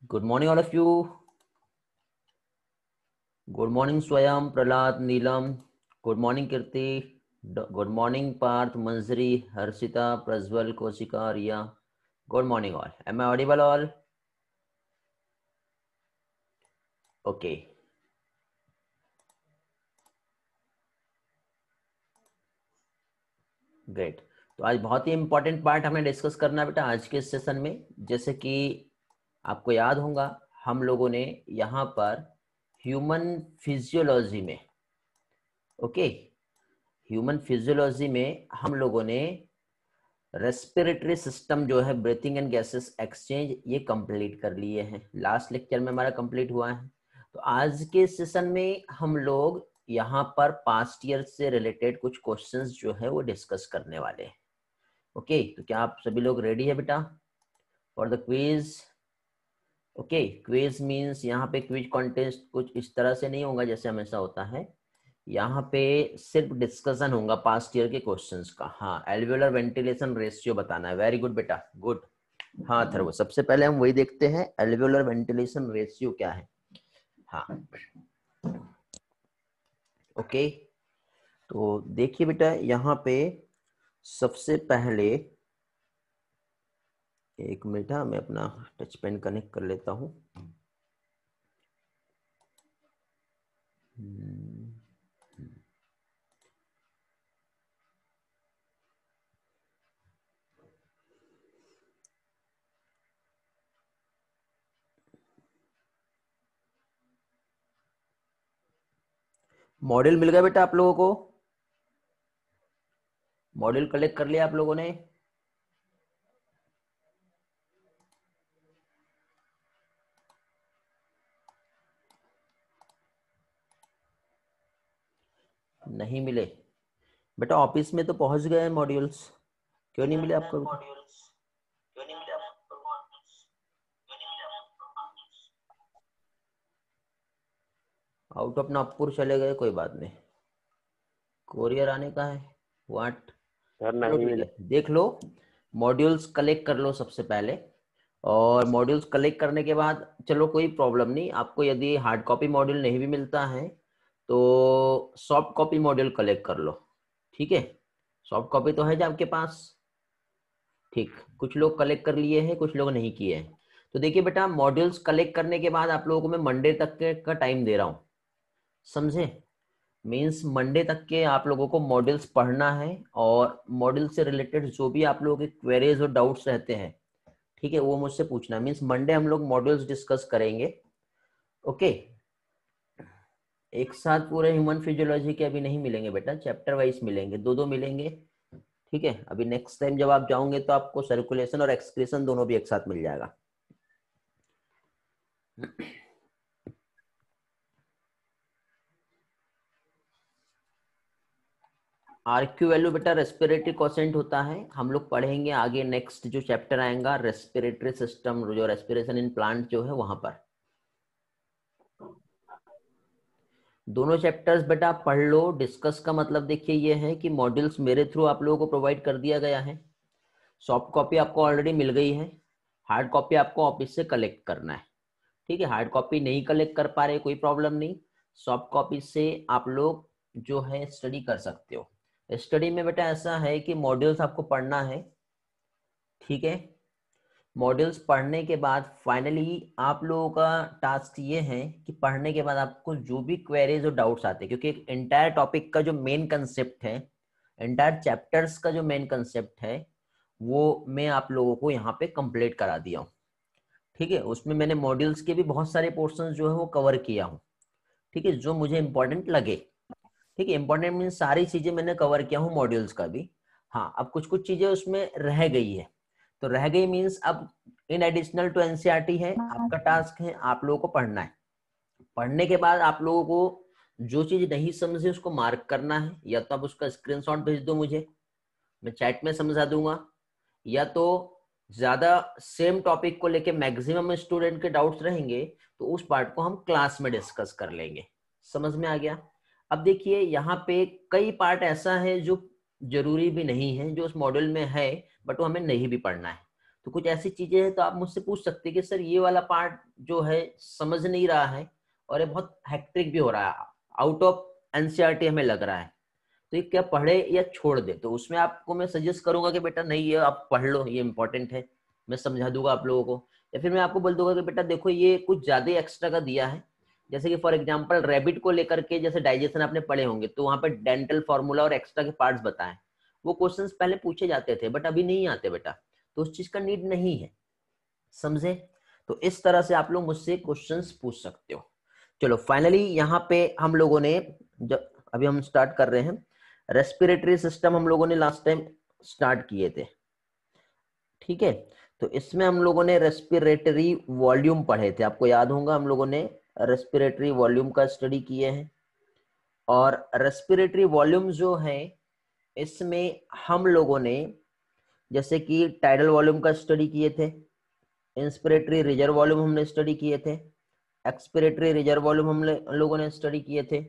Good morning, all of you. Good morning, Swayam, Prahlad, Neelam. Good morning, Kirti. Good morning, Parth, Manzari, Harshita, Prajwal, Koshika, Riya. Good morning, all. Am I audible, all? Okay. Great. तो आज बहुत ही important part हमें discuss करना है बेटा आज के session में। जैसे कि आपको याद होगा, हम लोगों ने यहाँ पर ह्यूमन फिजियोलॉजी में, ओके, ह्यूमन फिजियोलॉजी में हम लोगों ने रेस्पिरेटरी सिस्टम जो है, ब्रीथिंग एंड गैसेस एक्सचेंज, ये कंप्लीट कर लिए हैं। लास्ट लेक्चर में हमारा कंप्लीट हुआ है। तो आज के सेशन में हम लोग यहाँ पर पास्ट ईयर से रिलेटेड कुछ क्वेश्चंस जो है वो डिस्कस करने वाले हैं। ओके, तो क्या आप सभी लोग रेडी है बेटा for the quiz? Okay, quiz means यहाँ पे क्विज कॉन्टेस्ट कुछ इस तरह से नहीं होगा जैसे हमेशा होता है। यहाँ पे सिर्फ डिस्कशन होगा पास्ट ईयर के क्वेश्चंस का। हाँ, एल्वेओलर वेंटिलेशन रेशियो बताना है। वेरी गुड बेटा, गुड। हाँ थर्व, सबसे पहले हम वही देखते हैं, एल्वेओलर वेंटिलेशन रेशियो क्या है। हाँ, ओके, तो देखिए बेटा यहाँ पे सबसे पहले, एक मिनट, मैं अपना टच पेन कनेक्ट कर लेता हूँ। मॉड्यूल मिल गया बेटा आप लोगों को? मॉड्यूल कलेक्ट कर लिया आप लोगों ने? नहीं मिले बेटा? ऑफिस में तो पहुंच गए मॉड्यूल्स, क्यों नहीं मिले आपको? आउट ऑफ नागपुर चले गए, कोई बात नहीं, कोरियर आने का है। व्हाट? चलो ठीक है, देख लो, मॉड्यूल्स कलेक्ट कर लो सबसे पहले। और मॉड्यूल्स कलेक्ट करने के बाद चलो कोई प्रॉब्लम नहीं, आपको यदि हार्ड कॉपी मॉड्यूल नहीं भी मिलता है तो सॉफ्ट कॉपी मॉड्यूल कलेक्ट कर लो। ठीक है, सॉफ्ट कॉपी तो है जो आपके पास। ठीक, कुछ लोग कलेक्ट कर लिए हैं, कुछ लोग नहीं किए हैं। तो देखिए बेटा, मॉड्यूल्स कलेक्ट करने के बाद आप लोगों को मैं मंडे तक का टाइम दे रहा हूँ, समझे? मीन्स मंडे तक के आप लोगों को मॉड्यूल्स पढ़ना है, और मॉड्यूल से रिलेटेड जो भी आप लोगों के क्वेरीज और डाउट्स रहते हैं, ठीक है, वो मुझसे पूछना। मीन्स मंडे हम लोग मॉड्यूल्स डिस्कस करेंगे। ओके, एक साथ पूरे ह्यूमन फिजियोलॉजी के अभी नहीं मिलेंगे बेटा, चैप्टर वाइज मिलेंगे, दो दो मिलेंगे। ठीक है, अभी नेक्स्ट टाइम जब आप जाओगे तो आपको सर्कुलेशन और एक्सक्रीशन दोनों भी एक साथ मिल जाएगा। आरक्यू वैल्यू बेटा रेस्पिरेटरी कोसेंट होता है, हम लोग पढ़ेंगे आगे। नेक्स्ट जो चैप्टर आएगा रेस्पिरेटरी सिस्टम, जो रेस्पिरेशन इन प्लांट जो है वहां पर दोनों चैप्टर्स बेटा आप पढ़ लो। डिस्कस का मतलब देखिए ये है कि मॉड्यूल्स मेरे थ्रू आप लोगों को प्रोवाइड कर दिया गया है। सॉफ्ट कॉपी आपको ऑलरेडी मिल गई है, हार्ड कॉपी आपको ऑफिस से कलेक्ट करना है। ठीक है, हार्ड कॉपी नहीं कलेक्ट कर पा रहे कोई प्रॉब्लम नहीं, सॉफ्ट कॉपी से आप लोग जो है स्टडी कर सकते हो। स्टडी में बेटा ऐसा है कि मॉड्यूल्स आपको पढ़ना है, ठीक है। मॉड्यूल्स पढ़ने के बाद फाइनली आप लोगों का टास्क ये है कि पढ़ने के बाद आपको जो भी क्वेरीज और डाउट्स आते हैं, क्योंकि एक एंटायर टॉपिक का जो मेन कंसेप्ट है, एंटायर चैप्टर्स का जो मेन कंसेप्ट है, वो मैं आप लोगों को यहाँ पे कंप्लीट करा दिया हूँ। ठीक है, उसमें मैंने मॉड्यूल्स के भी बहुत सारे पोर्शन जो है वो कवर किया हूँ। ठीक है, जो मुझे इंपॉर्टेंट लगे। ठीक है, इंपॉर्टेंट मीन सारी चीजें मैंने कवर किया हूँ मॉड्यूल्स का भी। हाँ, अब कुछ कुछ चीजें उसमें रह गई है, तो रह गई मीन्स अब इन एडिशनल टू एनसीईआरटी है, आपका टास्क है आप लोगों को पढ़ना है। पढ़ने के बाद आप लोगों को जो चीज नहीं समझे उसको मार्क करना है, या तो आप उसका स्क्रीनशॉट भेज दो मुझे, मैं चैट में समझा दूंगा, या तो ज्यादा सेम टॉपिक को लेके मैक्सिमम स्टूडेंट के डाउट्स रहेंगे तो उस पार्ट को हम क्लास में डिस्कस कर लेंगे। समझ में आ गया? अब देखिए यहाँ पे कई पार्ट ऐसा है जो जरूरी भी नहीं है, जो उस मॉड्यूल में है बट वो हमें नहीं भी पढ़ना है। तो कुछ ऐसी चीजें हैं तो आप मुझसे पूछ सकते हैं कि सर ये वाला पार्ट जो है समझ नहीं रहा है और ये बहुत हेक्टिक भी हो रहा है, आउट ऑफ एनसीईआरटी हमें लग रहा है, तो ये क्या पढ़े या छोड़ दे। तो उसमें आपको मैं सजेस्ट करूंगा कि बेटा नहीं ये आप पढ़ लो, ये इंपॉर्टेंट है, मैं समझा दूंगा आप लोगों को। या फिर मैं आपको बोल दूंगा कि बेटा देखो ये कुछ ज्यादा एक्स्ट्रा का दिया है, जैसे कि फॉर एग्जांपल रैबिट को लेकर के जैसे डाइजेशन आपने पढ़े होंगे, तो वहां पे डेंटल फॉर्मूला और एक्स्ट्रा के पार्ट्स बताएं, वो क्वेश्चंस पहले पूछे जाते थे बट अभी नहीं आते बेटा, तो उस चीज का नीड नहीं है, समझे। तो इस तरह से आप लोग मुझसे क्वेश्चंस पूछ सकते हो। चलो फाइनली यहाँ पे हम लोगों ने जब अभी हम स्टार्ट कर रहे हैं, रेस्पिरेटरी सिस्टम हम लोगों ने लास्ट टाइम स्टार्ट किए थे, ठीक है। तो इसमें हम लोगों ने रेस्पिरेटरी वॉल्यूम पढ़े थे, आपको याद होगा हम लोगों ने रेस्पिरेटरी वॉल्यूम का स्टडी किए हैं। और रेस्पिरेटरी वॉल्यूम जो है इसमें हम लोगों ने जैसे कि टाइडल वॉल्यूम का स्टडी किए थे, इंस्पिरेटरी रिजर्व वॉल्यूम हमने स्टडी किए थे, एक्सपिरेटरी रिजर्व वॉल्यूम हम लोगों ने स्टडी किए थे,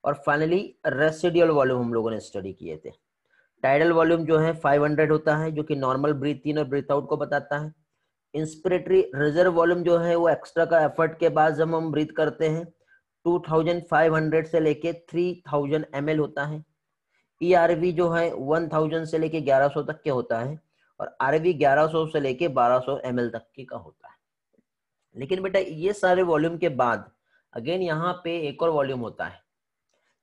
और फाइनली रेसिडियल वॉल्यूम हम लोगों ने स्टडी किए थे। टाइडल वॉल्यूम जो है 500 होता है, जो कि नॉर्मल ब्रीथ इन और ब्रीथ आउट को बताता है। इंस्पिरेटरी रिजर्व वॉल्यूम जो है वो एक्स्ट्रा का एफर्ट के बाद जब हम ब्रीथ करते हैं 2500 से लेके 3000 ml होता है। ईआरवी जो है 1000 से लेके 1100 तक के होता है, और आरवी 1100 से लेके 1200 ml तक के का होता है। लेकिन बेटा ये सारे वॉल्यूम के बाद अगेन यहाँ पे एक और वॉल्यूम होता है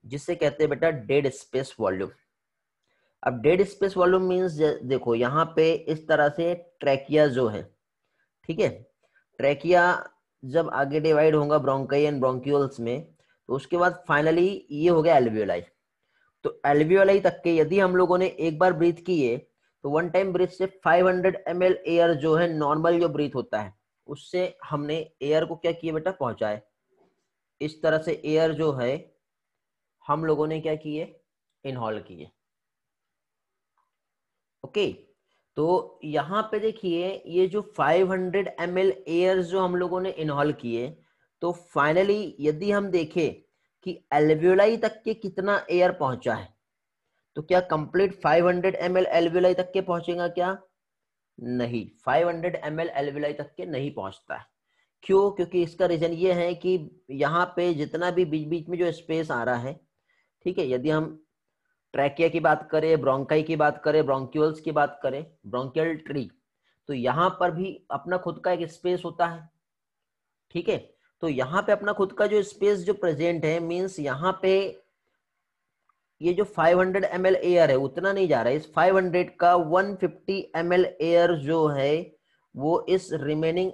जिससे कहते हैं बेटा डेड स्पेस वॉल्यूम। अब डेड स्पेस वॉल्यूम मींस देखो यहाँ पे इस तरह से ट्रैकिया जो है, ठीक है, ट्रैकिया जब आगे डिवाइड होगा ब्रोंकाई एंड ब्रोंक्यूल्स में, तो उसके बाद फाइनली ये हो गया एल्वियोलाई। तो एल्वियोलाई तक के यदि हम लोगों ने एक बार ब्रीथ किए तो वन टाइम ब्रीथ से 500 ml एयर जो है नॉर्मल जो ब्रीथ होता है उससे हमने एयर को क्या किया बेटा, पहुंचाए। इस तरह से एयर जो है हम लोगों ने क्या किए, इनहॉल किए। ओके, तो यहां पे देखिए ये जो 500 ml एयर जो हम लोगों ने इनहॉल किए, तो फाइनली यदि हम देखें कि एल्वियोलाई तक के कितना एयर पहुंचा है, तो क्या कंप्लीट 500 ml एल्वियोलाई तक के पहुंचेगा क्या, नहीं, 500 ml एल्वियोलाई तक के नहीं पहुंचता है। क्यों, क्योंकि इसका रीजन ये है कि यहाँ पे जितना भी बीच बीच में जो स्पेस आ रहा है, ठीक है, यदि हम ट्रैकिया की बात करें, ब्रोंकाई की बात करें, ब्रोंक्यूल्स की बात करें, ब्रोंकियल ट्री, तो यहाँ पर भी अपना खुद का एक स्पेस होता है, ठीक है। तो यहाँ पे अपना खुद का जो स्पेस जो प्रेजेंट है मींस यहाँ पे ये जो 500 ml एयर है उतना नहीं जा रहा है, इस 500 का 150 ml एयर जो है वो इस रिमेनिंग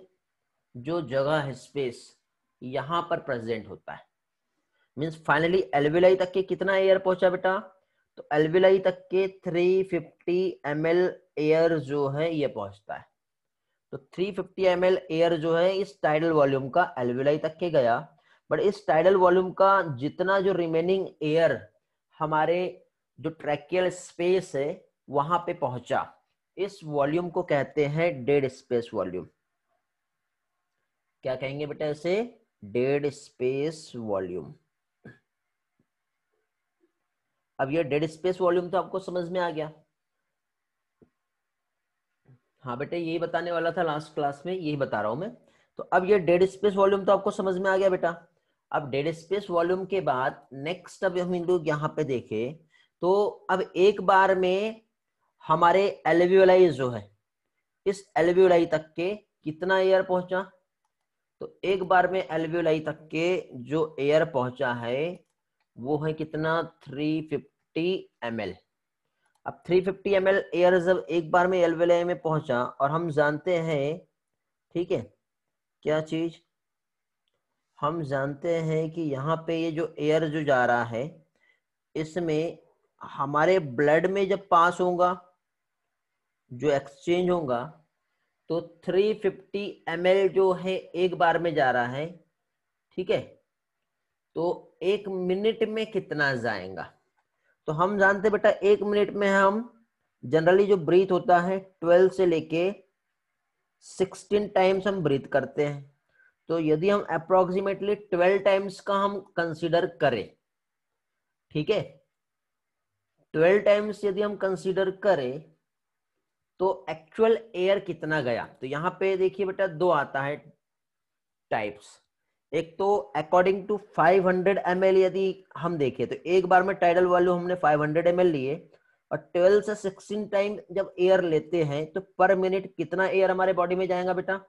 जो जगह है स्पेस यहाँ पर प्रेजेंट होता है। मींस फाइनली एल्वियोलाई तक के कितना एयर पहुंचा बेटा, तो एल्वियोलाई तक के 350 ml एयर जो है ये पहुंचता है। तो 350 ml एयर जो है इस टाइडल वॉल्यूम का एल्वियोलाई तक के गया, बट इस टाइडल वॉल्यूम का जितना जो रिमेनिंग एयर हमारे जो ट्रैकियल स्पेस है वहां पे पहुंचा, इस वॉल्यूम को कहते हैं डेड स्पेस वॉल्यूम। क्या कहेंगे बेटा इसे, डेड स्पेस वॉल्यूम। अब ये डेड स्पेस वॉल्यूम तो आपको समझ में आ गया। हाँ बेटा यही बताने वाला था लास्ट क्लास में, यही बता रहा हूं मैं। तो अब ये डेड स्पेस वॉल्यूम तो आपको समझ में आ गया बेटा। अब डेड स्पेस वॉल्यूम के बाद नेक्स्ट अब हम लोग यहाँ पे देखें तो अब एक बार में हमारे एल्वियोलाई जो है इस एल्वियोलाई तक के कितना एयर पहुंचा, तो एक बार में एल्वियोलाई तक के जो एयर पहुंचा है वो है कितना, 350 ml। अब 350 ml एयर जब एक बार में एल्वियोलाई में पहुंचा, और हम जानते हैं, ठीक है, क्या चीज, हम जानते हैं कि यहाँ पे ये जो एयर जो जा रहा है इसमें हमारे ब्लड में जब पास होगा, जो एक्सचेंज होगा, तो 350 ml जो है एक बार में जा रहा है, ठीक है। तो एक मिनट में कितना जाएगा, तो हम जानते बेटा एक मिनट में हम जनरली जो ब्रीथ होता है 12 से लेके 16 टाइम्स हम ब्रीथ करते हैं। तो यदि हम अप्रोक्सीमेटली 12 टाइम्स का हम कंसीडर करें, ठीक है, 12 टाइम्स यदि हम कंसीडर करें तो एक्चुअल एयर कितना गया, तो यहाँ पे देखिए बेटा दो आता है टाइप्स। एक तो अकॉर्डिंग टू 500 ml यदि हम देखें तो एक बार में टाइडल वॉल्यूम हमने 500 ml लिए और 12 से 16 टाइम जब एयर लेते हैं तो पर मिनट कितना एयर हमारे बॉडी में जाएगा बेटा,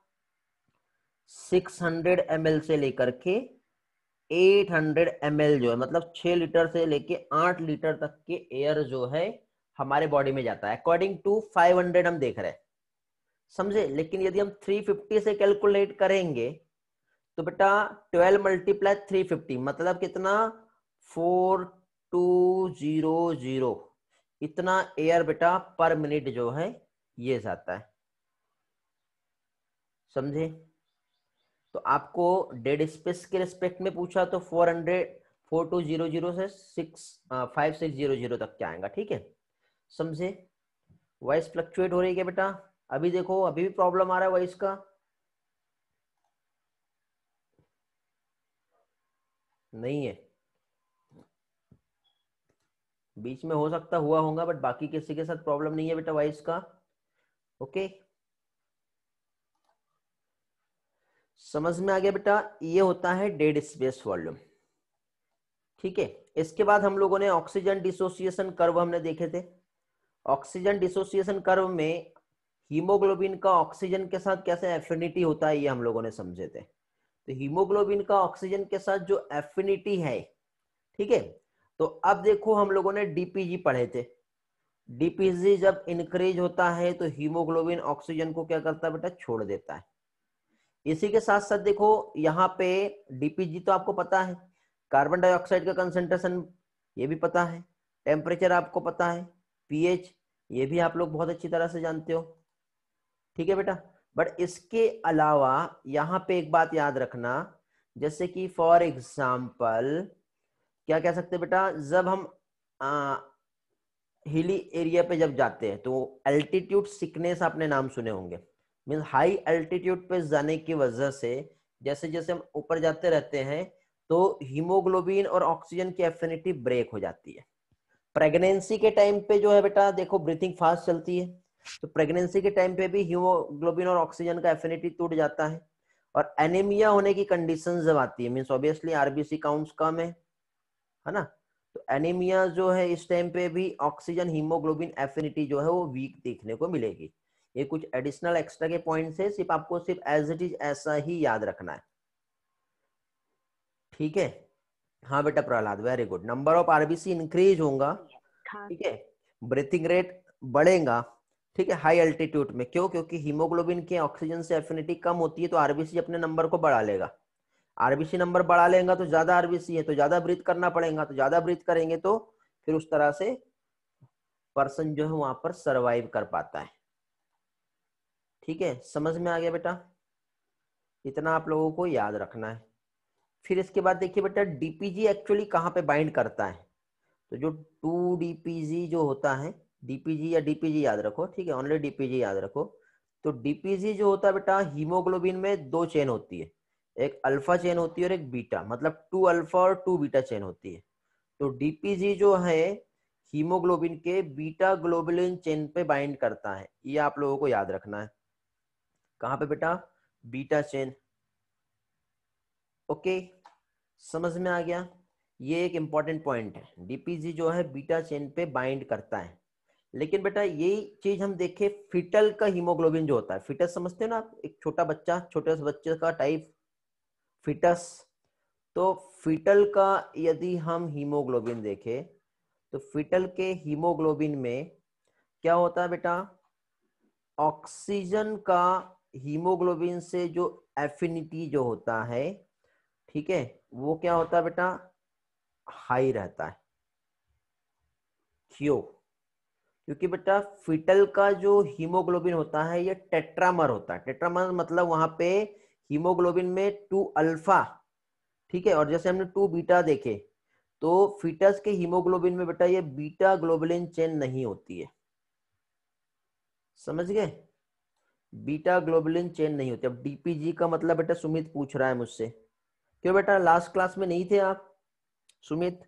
600 ml से लेकर के 800 ml जो है, मतलब 6 लीटर से लेके 8 लीटर तक के एयर जो है हमारे बॉडी में जाता है अकॉर्डिंग टू 500 हम देख रहे हैं, समझे। लेकिन यदि हम 350 से कैलकुलेट करेंगे तो बेटा 12 मल्टीप्लाई 350 मतलब कितना, 4200 इतना एयर बेटा पर मिनट जो है ये जाता है, समझे। तो आपको डेड स्पेस के रिस्पेक्ट में पूछा तो 4200 से 5600 तक क्या आएगा, ठीक है, समझे। वॉइस फ्लक्चुएट हो रही है क्या बेटा, अभी देखो अभी भी प्रॉब्लम आ रहा है वॉइस का, नहीं है, बीच में हो सकता हुआ होगा बट बाकी किसी के साथ प्रॉब्लम नहीं है बेटा वॉइस का, ओके। समझ में आ गया बेटा, ये होता है डेड स्पेस वॉल्यूम, ठीक है। इसके बाद हम लोगों ने ऑक्सीजन डिसोसिएशन कर्व हमने देखे थे। ऑक्सीजन डिसोसिएशन कर्व में हीमोग्लोबिन का ऑक्सीजन के साथ कैसे एफिनिटी होता है ये हम लोगों ने समझे थे। तो हीमोग्लोबिन का ऑक्सीजन के साथ जो एफिनिटी है, ठीक है, तो अब देखो हम लोगों ने डीपीजी पढ़े थे। डीपीजी जब इंक्रीज होता है तो हीमोग्लोबिन ऑक्सीजन को क्या करता है बेटा, छोड़ देता है। इसी के साथ साथ देखो यहाँ पे डीपीजी तो आपको पता है, कार्बन डाइऑक्साइड का कंसेंट्रेशन ये भी पता है, टेम्परेचर आपको पता है, पीएच ये भी आप लोग बहुत अच्छी तरह से जानते हो, ठीक है बेटा। बट इसके अलावा यहाँ पे एक बात याद रखना, जैसे कि फॉर एग्जाम्पल क्या कह सकते हैं बेटा, जब हम हिली एरिया पे जब जाते हैं तो एल्टीट्यूड सिकनेस आपने नाम सुने होंगे, मीन्स हाई एल्टीट्यूड पे जाने की वजह से जैसे जैसे हम ऊपर जाते रहते हैं तो हीमोग्लोबिन और ऑक्सीजन की एफिनिटी ब्रेक हो जाती है। प्रेगनेंसी के टाइम पे जो है बेटा देखो ब्रीथिंग फास्ट चलती है, तो प्रेगनेंसी के टाइम पे भी हीमोग्लोबिन और ऑक्सीजन का एफिनिटी टूट जाता है। और एनीमिया होने की कंडीशन जब आती है, मीन्स ऑब्वियसली आरबीसी काउंट्स कम है ना, तो एनीमिया जो है इस टाइम पे भी ऑक्सीजन हीमोग्लोबिन एफिनिटी जो है वो वीक देखने को मिलेगी। ये कुछ एडिशनल एक्स्ट्रा के पॉइंट्स है, सिर्फ आपको सिर्फ एज इट इज ऐसा ही याद रखना है, ठीक है। हाँ बेटा Prahlad very good, number of RBC increase होगा, ठीक है, ब्रीथिंग रेट बढ़ेगा, ठीक है, हाई अल्टीट्यूड में। क्यों, क्योंकि हीमोग्लोबिन के ऑक्सीजन से एफिनिटी कम होती है तो आरबीसी अपने नंबर को बढ़ा लेगा। आरबीसी नंबर बढ़ा लेगा तो ज्यादा आरबीसी है तो ज्यादा ब्रीथ करना पड़ेगा, तो ज्यादा ब्रीथ करेंगे तो फिर उस तरह से पर्सन जो है वहां पर सरवाइव कर पाता है, ठीक है। समझ में आ गया बेटा, इतना आप लोगों को याद रखना है। फिर इसके बाद देखिए बेटा डीपीजी एक्चुअली कहाँ पे बाइंड करता है, तो जो 2 डीपीजी जो होता है, डीपीजी या डीपीजी याद रखो, ठीक है, ओनली डीपीजी याद रखो। तो डीपीजी जो होता है बेटा हीमोग्लोबिन में दो चेन होती है, एक अल्फा चेन होती है और एक बीटा, मतलब 2 अल्फा और 2 बीटा चेन होती है। तो डीपीजी जो है हीमोग्लोबिन के बीटा ग्लोबुलिन चेन पे बाइंड करता है, ये आप लोगों को याद रखना है। कहाँ पे बेटा, बीटा चेन, ओके, समझ में आ गया। ये एक इंपॉर्टेंट पॉइंट है, डीपीजी जो है बीटा चेन पे बाइंड करता है। लेकिन बेटा यही चीज हम देखें फिटल का हीमोग्लोबिन जो होता है, फिटस समझते हो ना आप, एक छोटा बच्चा, छोटे से बच्चे का टाइप फिटस। तो फिटल का यदि हम हीमोग्लोबिन देखें तो फिटल के हीमोग्लोबिन में क्या होता है बेटा, ऑक्सीजन का हीमोग्लोबिन से जो एफिनिटी जो होता है, ठीक है, वो क्या होता है बेटा, हाई रहता है। क्यों, क्योंकि बेटा फिटल का जो हीमोग्लोबिन होता है ये टेट्रामर होता है। टेट्रामर मतलब वहां पे हीमोग्लोबिन में 2 अल्फा, ठीक है, और जैसे हमने 2 बीटा देखे, तो फिटस के हीमोग्लोबिन में बेटा ये बीटा ग्लोबुलिन चेन नहीं होती है, समझ गए, बीटा ग्लोबुलिन चेन नहीं होती। अब डीपीजी का मतलब बेटा सुमित पूछ रहा है मुझसे, क्यों बेटा लास्ट क्लास में नहीं थे आप सुमित,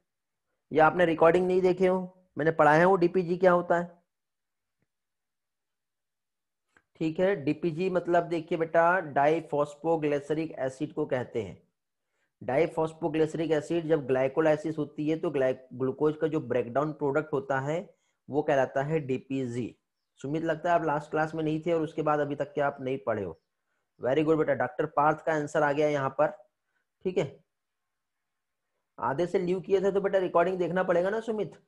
या आपने रिकॉर्डिंग नहीं देखे हो, मैंने पढ़ाया हूँ डीपीजी क्या होता है। ठीक है, डीपीजी मतलब देखिए बेटा डाइफॉस्फोग्लिसरिक एसिड को कहते हैं। डाइफॉस्फोग्लिसरिक एसिड जब ग्लाइकोलाइसिस होती है तो ग्लूकोज का जो ब्रेकडाउन प्रोडक्ट होता है वो कहलाता है डीपीजी। सुमित लगता है आप लास्ट क्लास में नहीं थे और उसके बाद अभी तक के आप नहीं पढ़े हो। वेरी गुड बेटा, डॉक्टर पार्थ का आंसर आ गया यहाँ पर। ठीक है, आधे से लीव किए थे तो बेटा रिकॉर्डिंग देखना पड़ेगा ना सुमित।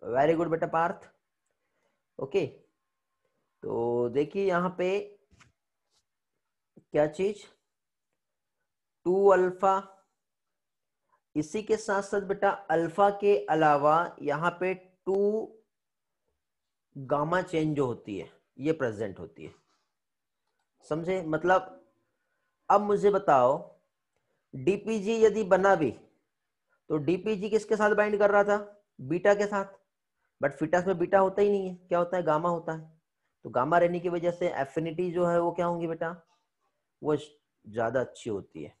वेरी गुड बेटा पार्थ। ओके, तो देखिए यहाँ पे क्या चीज 2 अल्फा, इसी के साथ साथ बेटा अल्फा के अलावा यहाँ पे 2 गामा चेन जो होती है ये प्रेजेंट होती है। समझे मतलब? अब मुझे बताओ डीपीजी यदि बना भी तो डीपीजी किसके साथ बाइंड कर रहा था? बीटा के साथ। बट फिटस में बीटा होता ही नहीं है, क्या होता है? गामा होता है। तो गामा रहने की वजह से एफिनिटी जो है वो क्या होंगी बेटा? वो ज्यादा अच्छी होती है।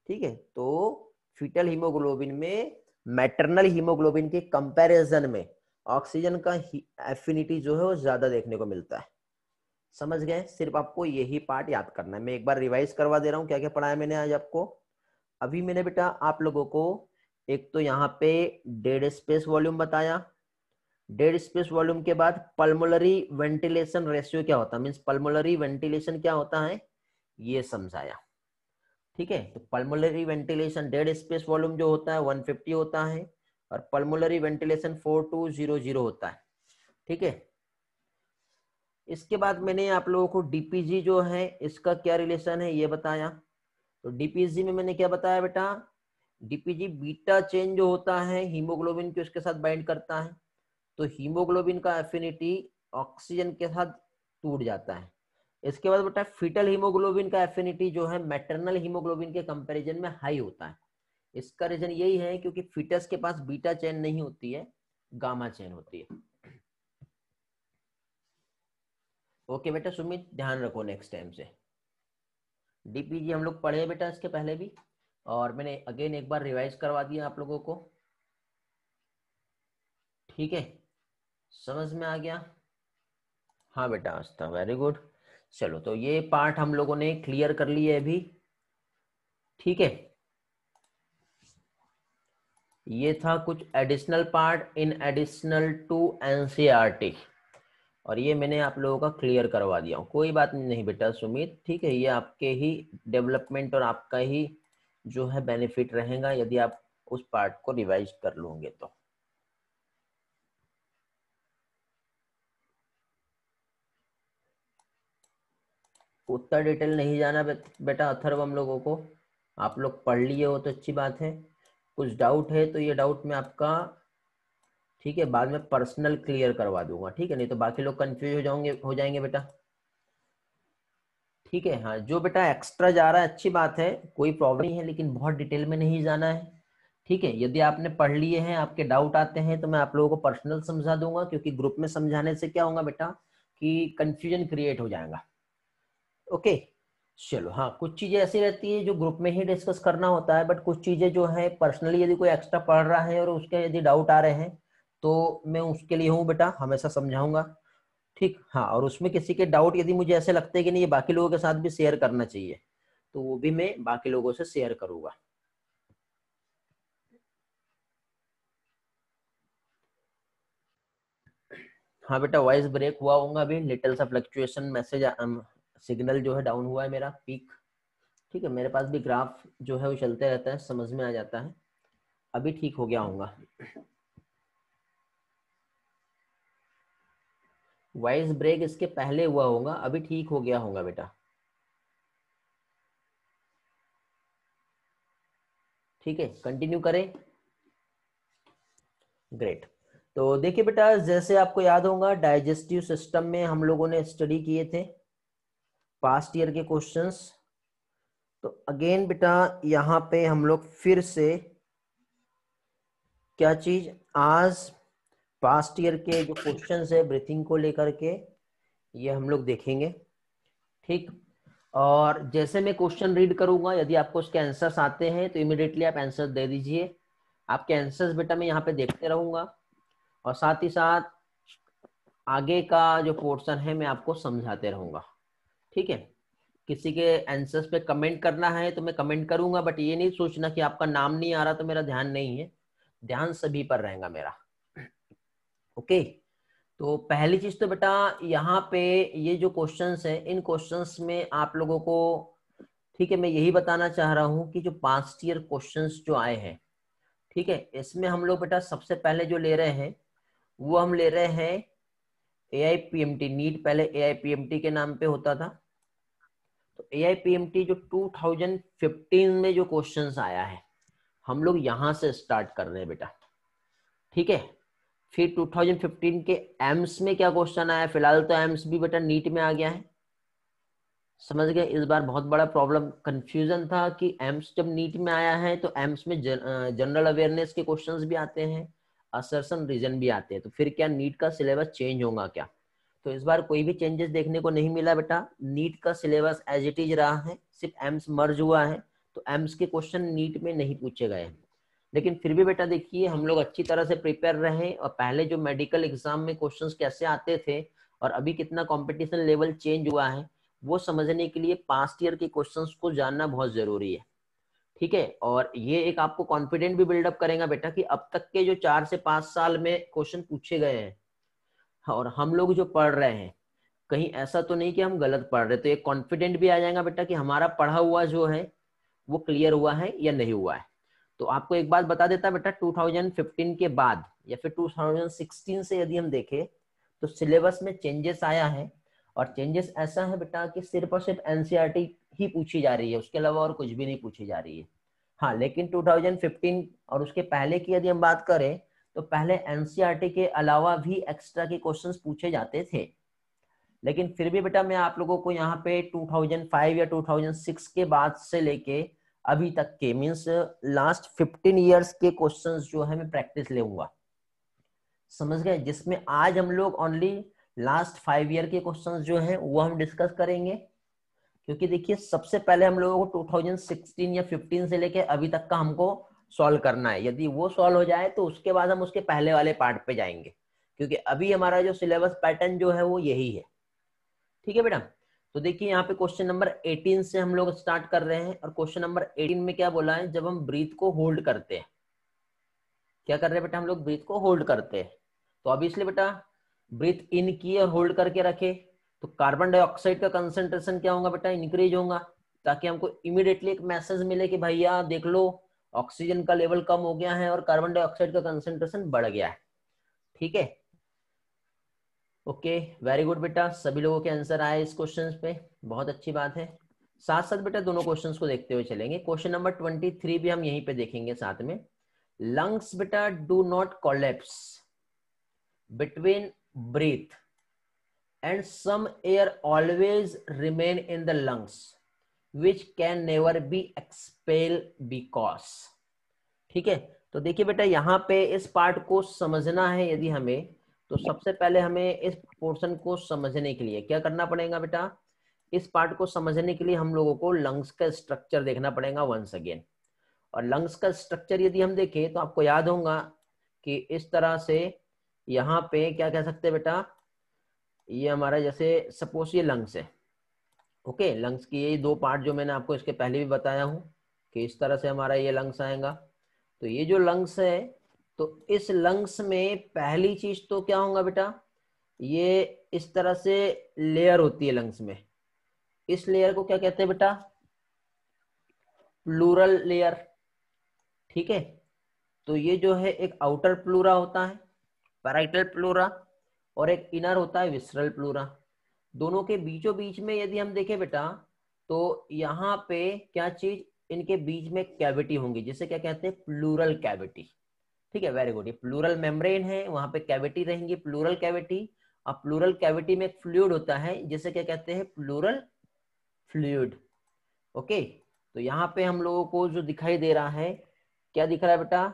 ठीक है, तो फीटल हीमोग्लोबिन में मैटरनल हीमोग्लोबिन के कंपैरिजन में ऑक्सीजन का एफिनिटी जो है वो ज्यादा देखने को मिलता है। समझ गए? सिर्फ आपको यही पार्ट याद करना है। मैं एक बार रिवाइज करवा दे रहा हूँ क्या क्या पढ़ाया मैंने आज आपको। अभी मैंने बेटा आप लोगों को एक तो यहाँ पे डेड स्पेस वॉल्यूम बताया। डेड स्पेस वॉल्यूम के बाद पल्मोनरी वेंटिलेशन रेशियो क्या होता है, मींस पल्मोनरी वेंटिलेशन क्या होता है ये समझाया। ठीक है, तो pulmonary ventilation dead space volume जो होता है 150 होता है और पल्मोनरी वेंटिलेशन 4200 होता है। ठीक है, इसके बाद मैंने आप लोगों को डीपीजी जो है इसका क्या रिलेशन है ये बताया। तो डीपीजी में मैंने क्या बताया बेटा? डीपीजी बीटा चेन जो होता है हीमोग्लोबिन के उसके साथ बाइंड करता है, तो हीमोग्लोबिन का एफिनिटी ऑक्सीजन के साथ टूट जाता है। इसके बाद बेटा फीटल हीमोग्लोबिन का एफिनिटी जो है मैटरनल हीमोग्लोबिन के कंपैरिजन में हाई होता है। इसका रीजन यही है क्योंकि फीटस के पास बीटा चेन नहीं होती है, गामा चेन होती है। ओके बेटा सुमित, ध्यान रखो नेक्स्ट टाइम से। डीपीजी हम लोग पढ़े हैं बेटा इसके पहले भी, और मैंने अगेन एक बार रिवाइज करवा दिया आप लोगों को। ठीक है, समझ में आ गया? हाँ बेटा आस्था, वेरी गुड। चलो, तो ये पार्ट हम लोगों ने क्लियर कर लिया है अभी। ठीक है, ये था कुछ additional part in additional to NCERT, और ये मैंने आप लोगों का क्लियर करवा दिया हूँ। कोई बात नहीं बेटा सुमित, ठीक है, ये आपके ही डेवलपमेंट और आपका ही जो है बेनिफिट रहेगा यदि आप उस पार्ट को रिवाइज कर लोगे तो। उतना डिटेल नहीं जाना बेटा अथर्व हम लोगों को, आप लोग पढ़ लिए हो तो अच्छी बात है। कुछ डाउट है तो ये डाउट मैं आपका, ठीक है, बाद में पर्सनल क्लियर करवा दूंगा। ठीक है, नहीं तो बाकी लोग कंफ्यूज हो जाएंगे बेटा। ठीक है, हाँ जो बेटा एक्स्ट्रा जा रहा है अच्छी बात है, कोई प्रॉब्लम नहीं है, लेकिन बहुत डिटेल में नहीं जाना है। ठीक है, यदि आपने पढ़ लिए हैं, आपके डाउट आते हैं तो मैं आप लोगों को पर्सनल समझा दूंगा, क्योंकि ग्रुप में समझाने से क्या होगा बेटा कि कंफ्यूजन क्रिएट हो जाएगा। ओके, चलो, हाँ कुछ चीजें ऐसी रहती है जो ग्रुप में ही डिस्कस करना होता है, बट कुछ चीजें जो है पर्सनली यदि कोई एक्स्ट्रा पढ़ रहा है और उसके यदि डाउट आ रहे हैं तो मैं उसके लिए हूँ बेटा, हमेशा समझाऊंगा। ठीक, हाँ, और उसमें किसी के डाउट यदि मुझे ऐसे लगते हैं कि नहीं ये बाकी लोगों के साथ भी शेयर करना चाहिए तो वो भी मैं बाकी लोगों से शेयर करूंगा। हाँ बेटा, वॉइस ब्रेक हुआ होगा अभी, लिटिल सा फ्लक्चुएशन मैसेज, सिग्नल जो है डाउन हुआ है मेरा पीक। ठीक है, मेरे पास भी ग्राफ जो है वो चलते रहता है, समझ में आ जाता है। अभी ठीक हो गया होगा। वॉइस ब्रेक इसके पहले हुआ होगा, अभी ठीक हो गया होगा बेटा। ठीक है, कंटिन्यू करें। ग्रेट। तो देखिए बेटा, जैसे आपको याद होगा डाइजेस्टिव सिस्टम में हम लोगों ने स्टडी किए थे पास्ट ईयर के क्वेश्चंस। तो अगेन बेटा यहाँ पे हम लोग फिर से क्या चीज, आज पास्ट ईयर के जो क्वेश्चंस है ब्रीथिंग को लेकर के ये हम लोग देखेंगे। ठीक, और जैसे मैं क्वेश्चन रीड करूंगा यदि आपको उसके आंसर्स आते हैं तो इमिडिएटली आप आंसर दे दीजिए। आपके आंसर्स बेटा मैं यहाँ पे देखते रहूंगा, और साथ ही साथ आगे का जो पोर्शन है मैं आपको समझाते रहूंगा, ठीक है। किसी के आंसर्स पे कमेंट करना है तो मैं कमेंट करूंगा, बट ये नहीं सोचना कि आपका नाम नहीं आ रहा तो मेरा ध्यान नहीं है, ध्यान सभी पर रहेगा मेरा। ओके, तो पहली चीज तो बेटा यहाँ पे ये जो क्वेश्चंस है, इन क्वेश्चंस में आप लोगों को, ठीक है, मैं यही बताना चाह रहा हूँ कि जो पास्ट ईयर क्वेश्चंस जो आए हैं, ठीक है, इसमें हम लोग बेटा सबसे पहले जो ले रहे हैं वो हम ले रहे हैं AIPMT नीट, पहले AIPMT के नाम पे होता था। तो AIPMT जो 2015 में जो क्वेश्चंस आया है, हम लोग यहां से स्टार्ट कर रहे हैं बेटा, ठीक है। फिर 2015 के एम्स में क्या क्वेश्चन आया, फिलहाल तो एम्स भी बेटा नीट में आ गया है, समझ गए। इस बार बहुत बड़ा प्रॉब्लम कंफ्यूजन था कि एम्स जब नीट में आया है तो एम्स में जनरल अवेयरनेस के क्वेश्चंस भी आते हैं, असर्शन रीजन भी आते हैं, तो फिर क्या नीट का सिलेबस चेंज होगा क्या। तो इस बार कोई भी चेंजेस देखने को नहीं मिला बेटा, नीट का सिलेबस एज इट इज रहा है, सिर्फ एम्स मर्ज हुआ है, तो एम्स के क्वेश्चन नीट में नहीं पूछे गए हैं। लेकिन फिर भी बेटा देखिए हम लोग अच्छी तरह से प्रिपेयर रहे, और पहले जो मेडिकल एग्जाम में क्वेश्चंस कैसे आते थे और अभी कितना कंपटीशन लेवल चेंज हुआ है, वो समझने के लिए पास्ट ईयर के क्वेश्चंस को जानना बहुत जरूरी है, ठीक है। और ये एक आपको कॉन्फिडेंट भी बिल्डअप करेगा बेटा कि अब तक के जो 4 से 5 साल में क्वेश्चन पूछे गए हैं और हम लोग जो पढ़ रहे हैं, कहीं ऐसा तो नहीं कि हम गलत पढ़ रहे, तो एक कॉन्फिडेंट भी आ जाएगा बेटा कि हमारा पढ़ा हुआ जो है वो क्लियर हुआ है या नहीं हुआ है। तो आपको एक बात बता देता बेटा, 2015 के बाद या फिर 2016 से यदि हम देखें तो सिलेबस में चेंजेस आया है, और चेंजेस ऐसा है बेटा कि सिर्फ और सिर्फ एनसीईआरटी ही पूछी जा रही है, उसके अलावा और कुछ भी नहीं पूछी जा रही है। हाँ, लेकिन 2015 और उसके पहले की यदि हम बात करें तो पहले एनसीईआरटी के अलावा भी एक्स्ट्रा के क्वेश्चंस पूछे जाते थे। लेकिन फिर भी बेटा मैं आप लोगों को यहाँ पे 2005 या 2006 के बाद से लेके अभी तक के मीन्स लास्ट 15 ईयर्स के क्वेश्चंस जो है मैं प्रैक्टिस लेऊंगा, समझ गए, जिसमें आज हम लोग ओनली लास्ट 5 ईयर के क्वेश्चंस जो हैं वो हम डिस्कस करेंगे। क्योंकि देखिए सबसे पहले हम लोगों को 2016 या 15 से लेके अभी तक का हमको सॉल्व करना है, यदि वो सॉल्व हो जाए तो उसके बाद हम उसके पहले वाले पार्ट पे जाएंगे, क्योंकि अभी हमारा जो सिलेबस पैटर्न जो है वो यही है, ठीक है बेटा। तो देखिए यहाँ पे क्वेश्चन नंबर 18 से हम लोग स्टार्ट कर रहे हैं, और क्वेश्चन नंबर 18 में क्या बोला है, जब हम ब्रीथ को होल्ड करते हैं, क्या कर रहे हैं बेटा, हम लोग ब्रीथ को होल्ड करते हैं, तो अभी इसलिए बेटा ब्रीथ इन किए और होल्ड करके रखे, तो कार्बन डाइऑक्साइड का कंसंट्रेशन क्या होगा बेटा, इंक्रीज होगा, ताकि हमको इमीडिएटली एक मैसेज मिले कि भैया देख लो ऑक्सीजन का लेवल कम हो गया है और कार्बन डाइऑक्साइड का कंसंट्रेशन बढ़ गया है, ठीक है। ओके, वेरी गुड बेटा, सभी लोगों के आंसर आए इस क्वेश्चन पे, बहुत अच्छी बात है। साथ साथ बेटा दोनों क्वेश्चंस को देखते हुए चलेंगे, क्वेश्चन नंबर 23 भी हम यहीं पे देखेंगे साथ में। लंग्स बेटा do not collapse between breath and some air always remain in the lungs which can never be expelled because, ठीक है। तो देखिए बेटा यहाँ पे इस पार्ट को समझना है यदि हमें, तो सबसे पहले हमें इस पोर्शन को समझने के लिए क्या करना पड़ेगा बेटा, इस पार्ट को समझने के लिए हम लोगों को लंग्स का स्ट्रक्चर देखना पड़ेगा वंस अगेन। और लंग्स का स्ट्रक्चर यदि हम देखें तो आपको याद होगा कि इस तरह से यहाँ पे क्या कह सकते हैं बेटा, ये हमारा जैसे सपोज ये लंग्स है, ओके, लंग्स की ये दो पार्ट जो मैंने आपको इसके पहले भी बताया हूँ कि इस तरह से हमारा ये लंग्स आएगा। तो ये जो लंग्स है, तो इस लंग्स में पहली चीज तो क्या होगा बेटा, ये इस तरह से लेयर होती है लंग्स में, इस लेयर को क्या कहते हैं बेटा, प्लूरल लेयर, ठीक है। तो ये जो है एक आउटर प्लूरा होता है, पैराइटल प्लूरा, और एक इनर होता है विसरल प्लूरा। दोनों के बीचों बीच में यदि हम देखें बेटा, तो यहाँ पे क्या चीज, इनके बीच में कैविटी होंगी जिसे क्या कहते हैं, प्लूरल कैविटी, ठीक है, वेरी गुड। ये प्लूरल मेम्ब्रेन है, वहां पे कैविटी रहेंगी, प्लूरल कैविटी। और प्लूरल कैविटी में एक फ्लूइड होता है जिसे क्या कहते हैं, प्लूरल फ्लूइड, ओके। तो यहाँ पे हम लोगों को जो दिखाई दे रहा है, क्या दिख रहा है बेटा,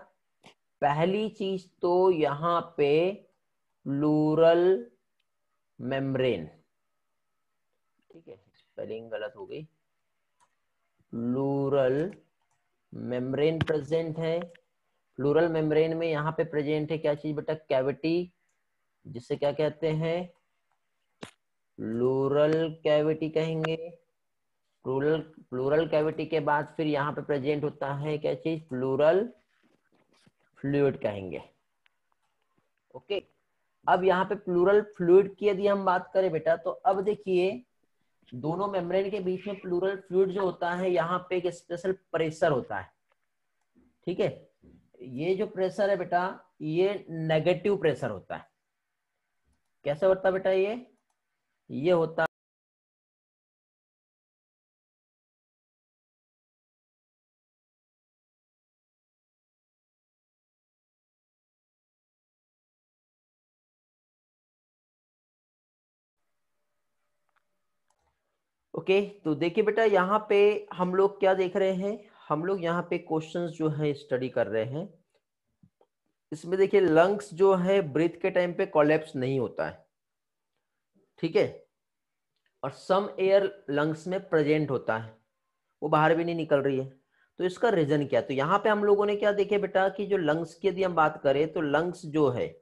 पहली चीज तो यहाँ पे प्लूरल मेम्ब्रेन, ठीक है, स्पेलिंग गलत हो गई, प्लूरल मेम्ब्रेन प्रेजेंट है। प्लूरल मेम्ब्रेन में यहाँ पे प्रेजेंट है क्या चीज बेटा, कैविटी, जिससे क्या कहते हैं, प्लूरल कैविटी कहेंगे। प्लूरल प्लूरल कैविटी के बाद फिर यहाँ पे प्रेजेंट होता है क्या चीज, प्लूरल फ्लूइड कहेंगे। ओके, अब यहाँ पे प्लूरल फ्लूइड की यदि हम बात करें बेटा, तो अब देखिए दोनों मेम्ब्रेन के बीच में प्लूरल फ्लूइड जो होता है, यहाँ पे एक स्पेशल प्रेशर होता है। ठीक है, ये जो प्रेशर है बेटा, ये नेगेटिव प्रेशर होता है। कैसे होता है बेटा, ये होता है ओके। तो देखिए बेटा, यहाँ पे हम लोग क्या देख रहे हैं, हम लोग यहाँ पे क्वेश्चंस जो है स्टडी कर रहे हैं। इसमें देखिए लंग्स जो है ब्रीथ के टाइम पे कोलैप्स नहीं होता है, ठीक है, और सम एयर लंग्स में प्रेजेंट होता है, वो बाहर भी नहीं निकल रही है। तो इसका रीजन क्या, तो यहाँ पे हम लोगों ने क्या देखे बेटा कि जो लंग्स की यदि हम बात करें तो लंग्स जो है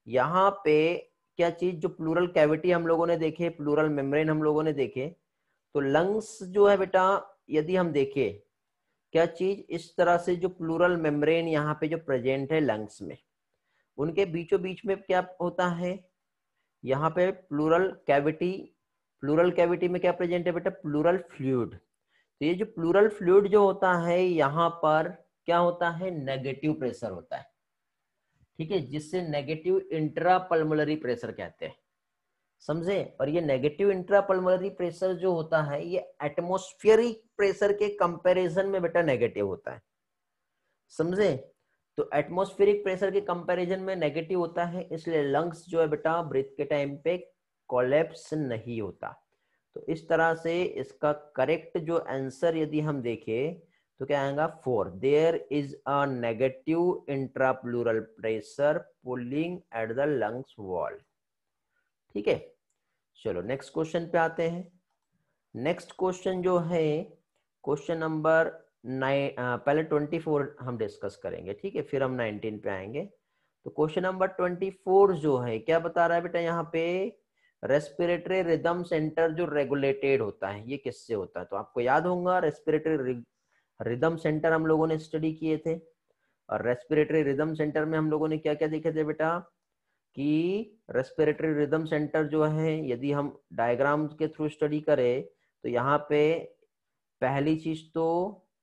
यहाँ पे क्या चीज, जो प्लूरल कैविटी हम लोगों ने देखे, प्लूरल मेम्ब्रेन हम लोगों ने देखे, तो लंग्स जो है बेटा यदि हम देखें क्या चीज, इस तरह से जो प्लूरल मेम्ब्रेन यहाँ पे जो प्रेजेंट है लंग्स में, उनके बीचों बीच में क्या होता है, यहाँ पे प्लूरल कैविटी, प्लूरल कैविटी में क्या प्रेजेंट है बेटा, प्लूरल फ्लूइड। तो ये जो प्लूरल फ्लूइड जो होता है यहाँ पर क्या होता है, नेगेटिव प्रेशर होता है, ठीक है, जिससे नेगेटिव इंट्रा पल्मोनरी प्रेशर कहते हैं, समझे। और ये नेगेटिव इंट्रा पल्मोनरी प्रेशर जो होता है, ये एटमॉस्फेरिक प्रेशर के कंपैरिजन में बेटा नेगेटिव होता है, समझे। तो एटमॉस्फेरिक प्रेशर के कंपैरिजन में नेगेटिव होता है, इसलिए लंग्स जो है बेटा ब्रीथ के टाइम पे कोलैप्स नहीं होता। तो इस तरह से इसका करेक्ट जो आंसर यदि हम देखें तो क्या आएगा, 4, there is a negative intrapleural pressure pulling at the lungs wall. ठीक है, चलो नेक्स्ट क्वेश्चन पे आते हैं। नेक्स्ट क्वेश्चन जो है क्वेश्चन नंबर 9, पहले 24 हम डिस्कस करेंगे, ठीक है, फिर हम 19 पे आएंगे। तो क्वेश्चन नंबर 24 जो है क्या बता रहा है बेटा, यहाँ पे रेस्पिरेटरी रिदम सेंटर जो रेगुलेटेड होता है, ये किससे होता है, तो आपको याद होगा रेस्पिरेटरी रिदम सेंटर हम लोगों ने स्टडी किए थे। और रेस्पिरेटरी रिदम सेंटर में हम लोगों ने क्या क्या देखे थे बेटा, कि रेस्पिरेटरी रिदम सेंटर जो है यदि हम डायग्राम के थ्रू स्टडी करें तो यहाँ पे पहली चीज तो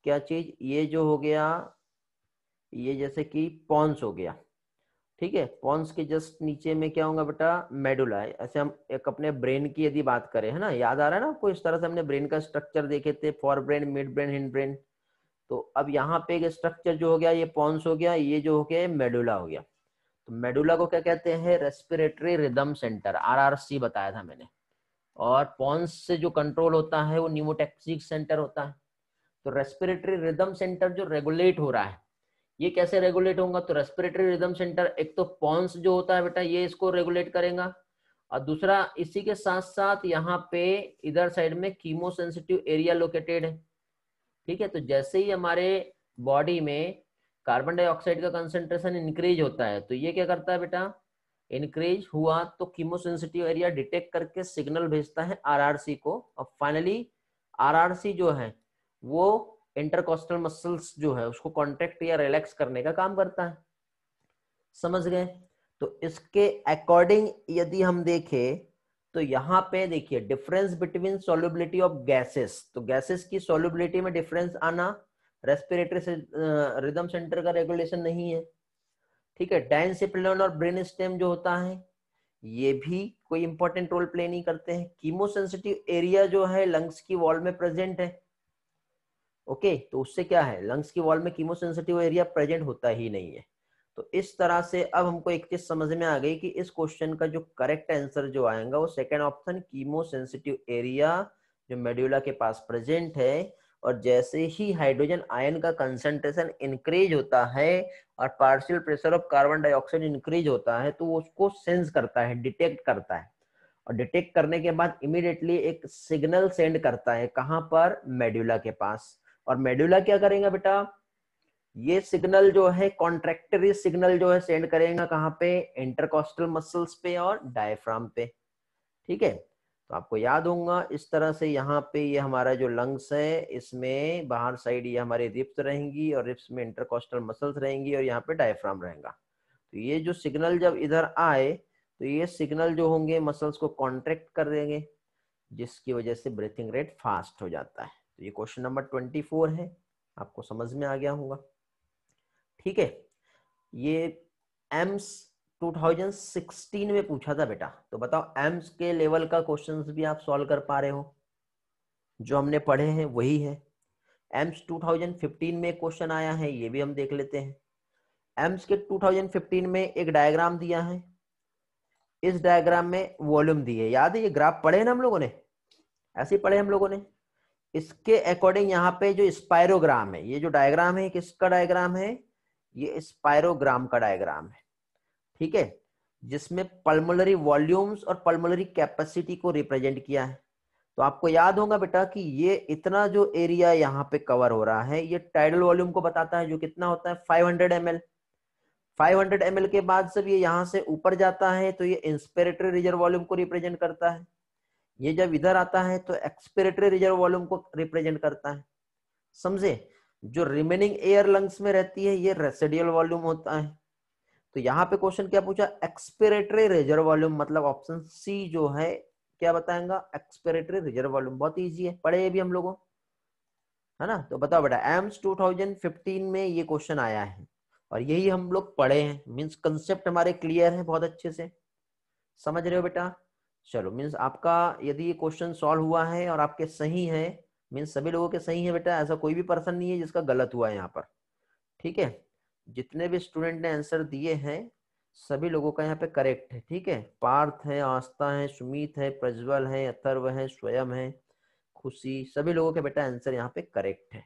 क्या चीज, ये जो हो गया, ये जैसे कि पॉन्स हो गया, ठीक है, पॉन्स के जस्ट नीचे में क्या होगा बेटा, मेडुला है। ऐसे हम एक अपने ब्रेन की यदि बात करें, है ना, याद आ रहा है ना आपको, इस तरह से हमने ब्रेन का स्ट्रक्चर देखे थे, for brain, mid brain, hind brain. तो अब यहाँ पे एक स्ट्रक्चर जो हो गया, ये पॉन्स हो गया, ये जो हो गया मेडुला हो गया। तो मेडुला को क्या कहते हैं, रेस्पिरेटरी रिदम सेंटर, आरआरसी बताया था मैंने। और पॉन्स से जो कंट्रोल होता है वो न्यूमोटैक्सिक सेंटर होता है। तो रेस्पिरेटरी रिदम सेंटर जो रेगुलेट हो रहा है, ये कैसे रेगुलेट होगा, तो रेस्पिरेटरी रिदम सेंटर एक तो पॉन्स जो होता है बेटा ये इसको रेगुलेट करेगा, और दूसरा इसी के साथ साथ यहाँ पे इधर साइड में कीमोसेंसिटिव एरिया लोकेटेड है। ठीक है, तो जैसे ही हमारे बॉडी में कार्बन डाइऑक्साइड का कंसेंट्रेशन इंक्रीज होता है, तो ये क्या करता है बेटा, इंक्रीज हुआ तो कीमोसेंसिटिव एरिया डिटेक्ट करके सिग्नल भेजता है आरआरसी को, और फाइनली आरआरसी जो है वो इंटरकोस्टल मसल्स जो है उसको कॉन्ट्रैक्ट या रिलैक्स करने का काम करता है, समझ गए। तो इसके अकॉर्डिंग यदि हम देखें तो यहाँ पे देखिए difference between solubility of gases, तो गैसेस की सॉल्युबिलिटी में डिफरेंस आना रेस्पिरेटरी से रिदम सेंटर का रेगुलेशन नहीं है। ठीक है, डायंसिपिलिन और ब्रेन स्टेम जो होता है ये भी कोई इंपॉर्टेंट रोल प्ले नहीं करते हैं। कीमोसेंसिटिव एरिया जो है लंग्स की वॉल में प्रेजेंट है, ओके, तो उससे क्या है, लंग्स की वॉल में कीमोसेंसिटिव एरिया प्रेजेंट होता ही नहीं है। तो इस तरह से अब हमको एक चीज समझ में आ गई कि इस क्वेश्चन का जो करेक्ट आंसर जो आएगा वो सेकंड ऑप्शन, कीमोसेंसिटिव एरिया जो मेडुला के पास प्रेजेंट है, और जैसे ही हाइड्रोजन आयन का कंसंट्रेशन इंक्रीज होता है और partial pressure of carbon dioxide increase होता है, तो वो उसको सेंस करता है, डिटेक्ट करता है, और डिटेक्ट करने के बाद इमीडिएटली एक सिग्नल सेंड करता है, कहां पर, मेडुला के पास। और मेडुला क्या करेगा बेटा, ये सिग्नल जो है कॉन्ट्रैक्टरी सिग्नल जो है सेंड करेगा कहाँ पे, इंटरकॉस्टल मसल्स पे और डायफ्राम पे। ठीक है, तो आपको याद होगा इस तरह से यहाँ पे ये हमारा जो लंग्स है इसमें बाहर साइड ये हमारी रिप्स रहेंगी और रिप्स में इंटरकॉस्टल मसल्स रहेंगी और यहाँ पे डायफ्राम रहेगा। तो ये जो सिग्नल जब इधर आए तो ये सिग्नल जो होंगे मसल्स को कॉन्ट्रैक्ट कर देंगे, जिसकी वजह से ब्रीथिंग रेट फास्ट हो जाता है। तो ये क्वेश्चन नंबर 24 है, आपको समझ में आ गया होगा। ठीक है, ये एम्स 2016 में पूछा था बेटा, तो बताओ एम्स के लेवल का क्वेश्चंस भी आप सॉल्व कर पा रहे हो? जो हमने पढ़े हैं वही है। एम्स 2015 में क्वेश्चन आया है, ये भी हम देख लेते हैं। एम्स के 2015 में एक डायग्राम दिया है, इस डायग्राम में वॉल्यूम दी है, याद है ये ग्राफ पढ़े ना हम लोगों ने, ऐसे ही पढ़े हम लोगों ने। इसके अकॉर्डिंग यहाँ पे जो स्पायरोग्राम है, ये जो डायग्राम है किसका डायग्राम है, ये स्पायरोग्राम का डायग्राम है। ठीक है, जिसमें पल्मोनरी वॉल्यूम्स और पल्मोनरी कैपेसिटी को रिप्रेजेंट किया है। तो आपको याद होगा बेटा कि ये इतना जो एरिया यहाँ पे कवर हो रहा है ये टाइडल वॉल्यूम को बताता है, जो कितना होता है 500 ml। 500 ml के बाद जब ये यहाँ से ऊपर जाता है तो ये इंस्पिरेटरी रिजर्व वॉल्यूम को रिप्रेजेंट करता है। ये जब इधर आता है तो एक्सपिरेटरी रिजर्व वॉल्यूम को रिप्रेजेंट करता है। समझे? जो रिमेनिंग एयर लंग्स में रहती है ये रेसिडुअल वॉल्यूम होता है। तो यहाँ पे क्वेश्चन क्या पूछा, एक्सपिरेटरी रिजर्व वॉल्यूम, मतलब ऑप्शन सी जो है क्या बताएगा, एक्सपिरेटरी रिजर्व वॉल्यूम। बहुत इजी है, पढ़े भी हम लोगों, है ना। तो बताओ बेटा, एम्स 2015 में ये क्वेश्चन आया है और यही हम लोग पढ़े हैं, मींस कंसेप्ट हमारे क्लियर है, बहुत अच्छे से समझ रहे हो बेटा। चलो, मीन्स आपका यदि ये क्वेश्चन सॉल्व हुआ है और आपके सही है, मीन्स सभी लोगों के सही है बेटा, ऐसा कोई भी पर्सन नहीं है जिसका गलत हुआ है यहाँ पर। ठीक है, जितने भी स्टूडेंट ने आंसर दिए हैं सभी लोगों का यहाँ पे करेक्ट है। ठीक है, पार्थ है, आस्था है, सुमित है, प्रज्वल है, अथर्व है, स्वयं है, खुशी, सभी लोगों के बेटा आंसर यहाँ पे करेक्ट है।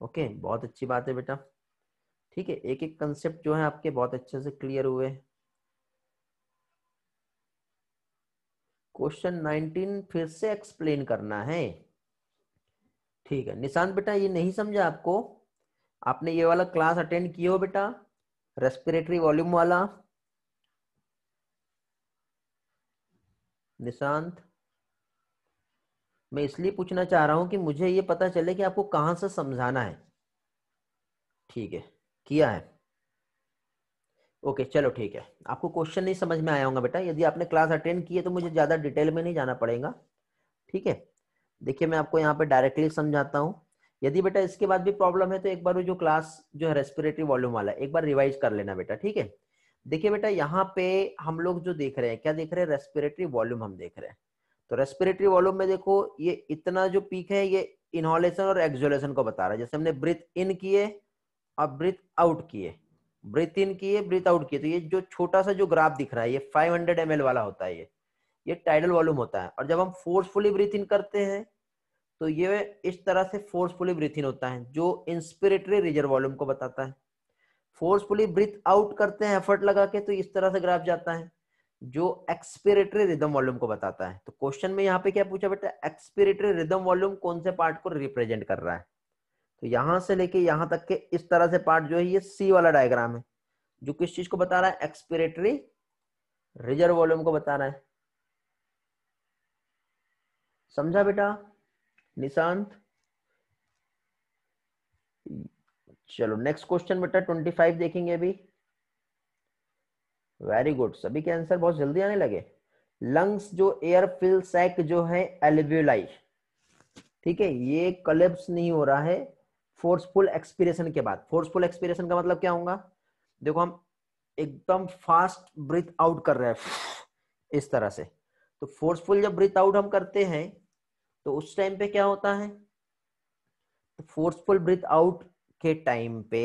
ओके, बहुत अच्छी बात है बेटा। ठीक है, एक एक कंसेप्ट जो है आपके बहुत अच्छे से क्लियर हुए। क्वेश्चन 19 फिर से एक्सप्लेन करना है। ठीक है निशांत बेटा, ये नहीं समझा आपको, आपने ये वाला क्लास अटेंड किया हो बेटा, रेस्पिरेटरी वॉल्यूम वाला? निशांत, मैं इसलिए पूछना चाह रहा हूं कि मुझे ये पता चले कि आपको कहां से समझाना है। ठीक है, किया है। ओके चलो ठीक है, आपको क्वेश्चन नहीं समझ में आया होगा बेटा, यदि आपने क्लास अटेंड की है तो मुझे ज्यादा डिटेल में नहीं जाना पड़ेगा। ठीक है, देखिए मैं आपको यहाँ पे डायरेक्टली समझाता हूँ। यदि बेटा इसके बाद भी प्रॉब्लम है तो एक बार वो जो क्लास जो है रेस्पिरेटरी वॉल्यूम वाला एक बार रिवाइज कर लेना बेटा। ठीक है, देखिए बेटा यहाँ पे हम लोग जो देख रहे हैं, क्या देख रहे हैं, रेस्पिरेटरी वॉल्यूम हम देख रहे हैं। तो रेस्पिरेटरी वॉल्यूम में देखो ये इतना जो पीक है ये इनहॉलेशन और एक्सोलेशन को बता रहा है। जैसे हमने ब्रीथ इन किए और ब्रीथ आउट किए, ब्रीथ इन किए ब्रीथ आउट किए, तो ये जो छोटा सा जो ग्राफ दिख रहा है ये 500 ml वाला होता है, ये टाइडल वॉल्यूम होता है। और जब हम फोर्सफुली ब्रीथ इन करते हैं तो ये इस तरह से फोर्सफुली ब्रीथ इन होता है, जो इंस्पिरेटरी रिजर्व वॉल्यूम को बताता है। फोर्सफुली ब्रीथ आउट करते हैं एफर्ट लगा के तो इस तरह से ग्राफ जाता है, जो एक्सपिरेटरी रिदम वॉल्यूम को बताता है। तो क्वेश्चन में यहाँ पे क्या पूछा बेटा, एक्सपिरेटरी रिदम वॉल्यूम कौन से पार्ट को रिप्रेजेंट कर रहा है। तो यहां से लेके यहां तक के इस तरह से पार्ट जो है ये सी वाला डायग्राम है, जो किस चीज को बता रहा है, एक्सपिरेटरी रिजर्व वॉल्यूम को बता रहा है। समझा बेटा निशांत? चलो नेक्स्ट क्वेश्चन बेटा 25 देखेंगे अभी। वेरी गुड, सभी के आंसर बहुत जल्दी आने लगे। लंग्स जो एयर फिल सैक जो है एल्वियोलाई, ठीक है, ये कोलैप्स नहीं हो रहा है फोर्सफुल एक्सपीरेशन के बाद। फोर्सफुल एक्सपीरेशन का मतलब क्या होगा, देखो हम एकदम फास्ट ब्रीथ आउट कर रहे हैं इस तरह से, तो फोर्सफुल जब ब्रीथ आउट हम करते हैं तो उस टाइम पे क्या होता है, तो फोर्सफुल ब्रीथ आउट के टाइम पे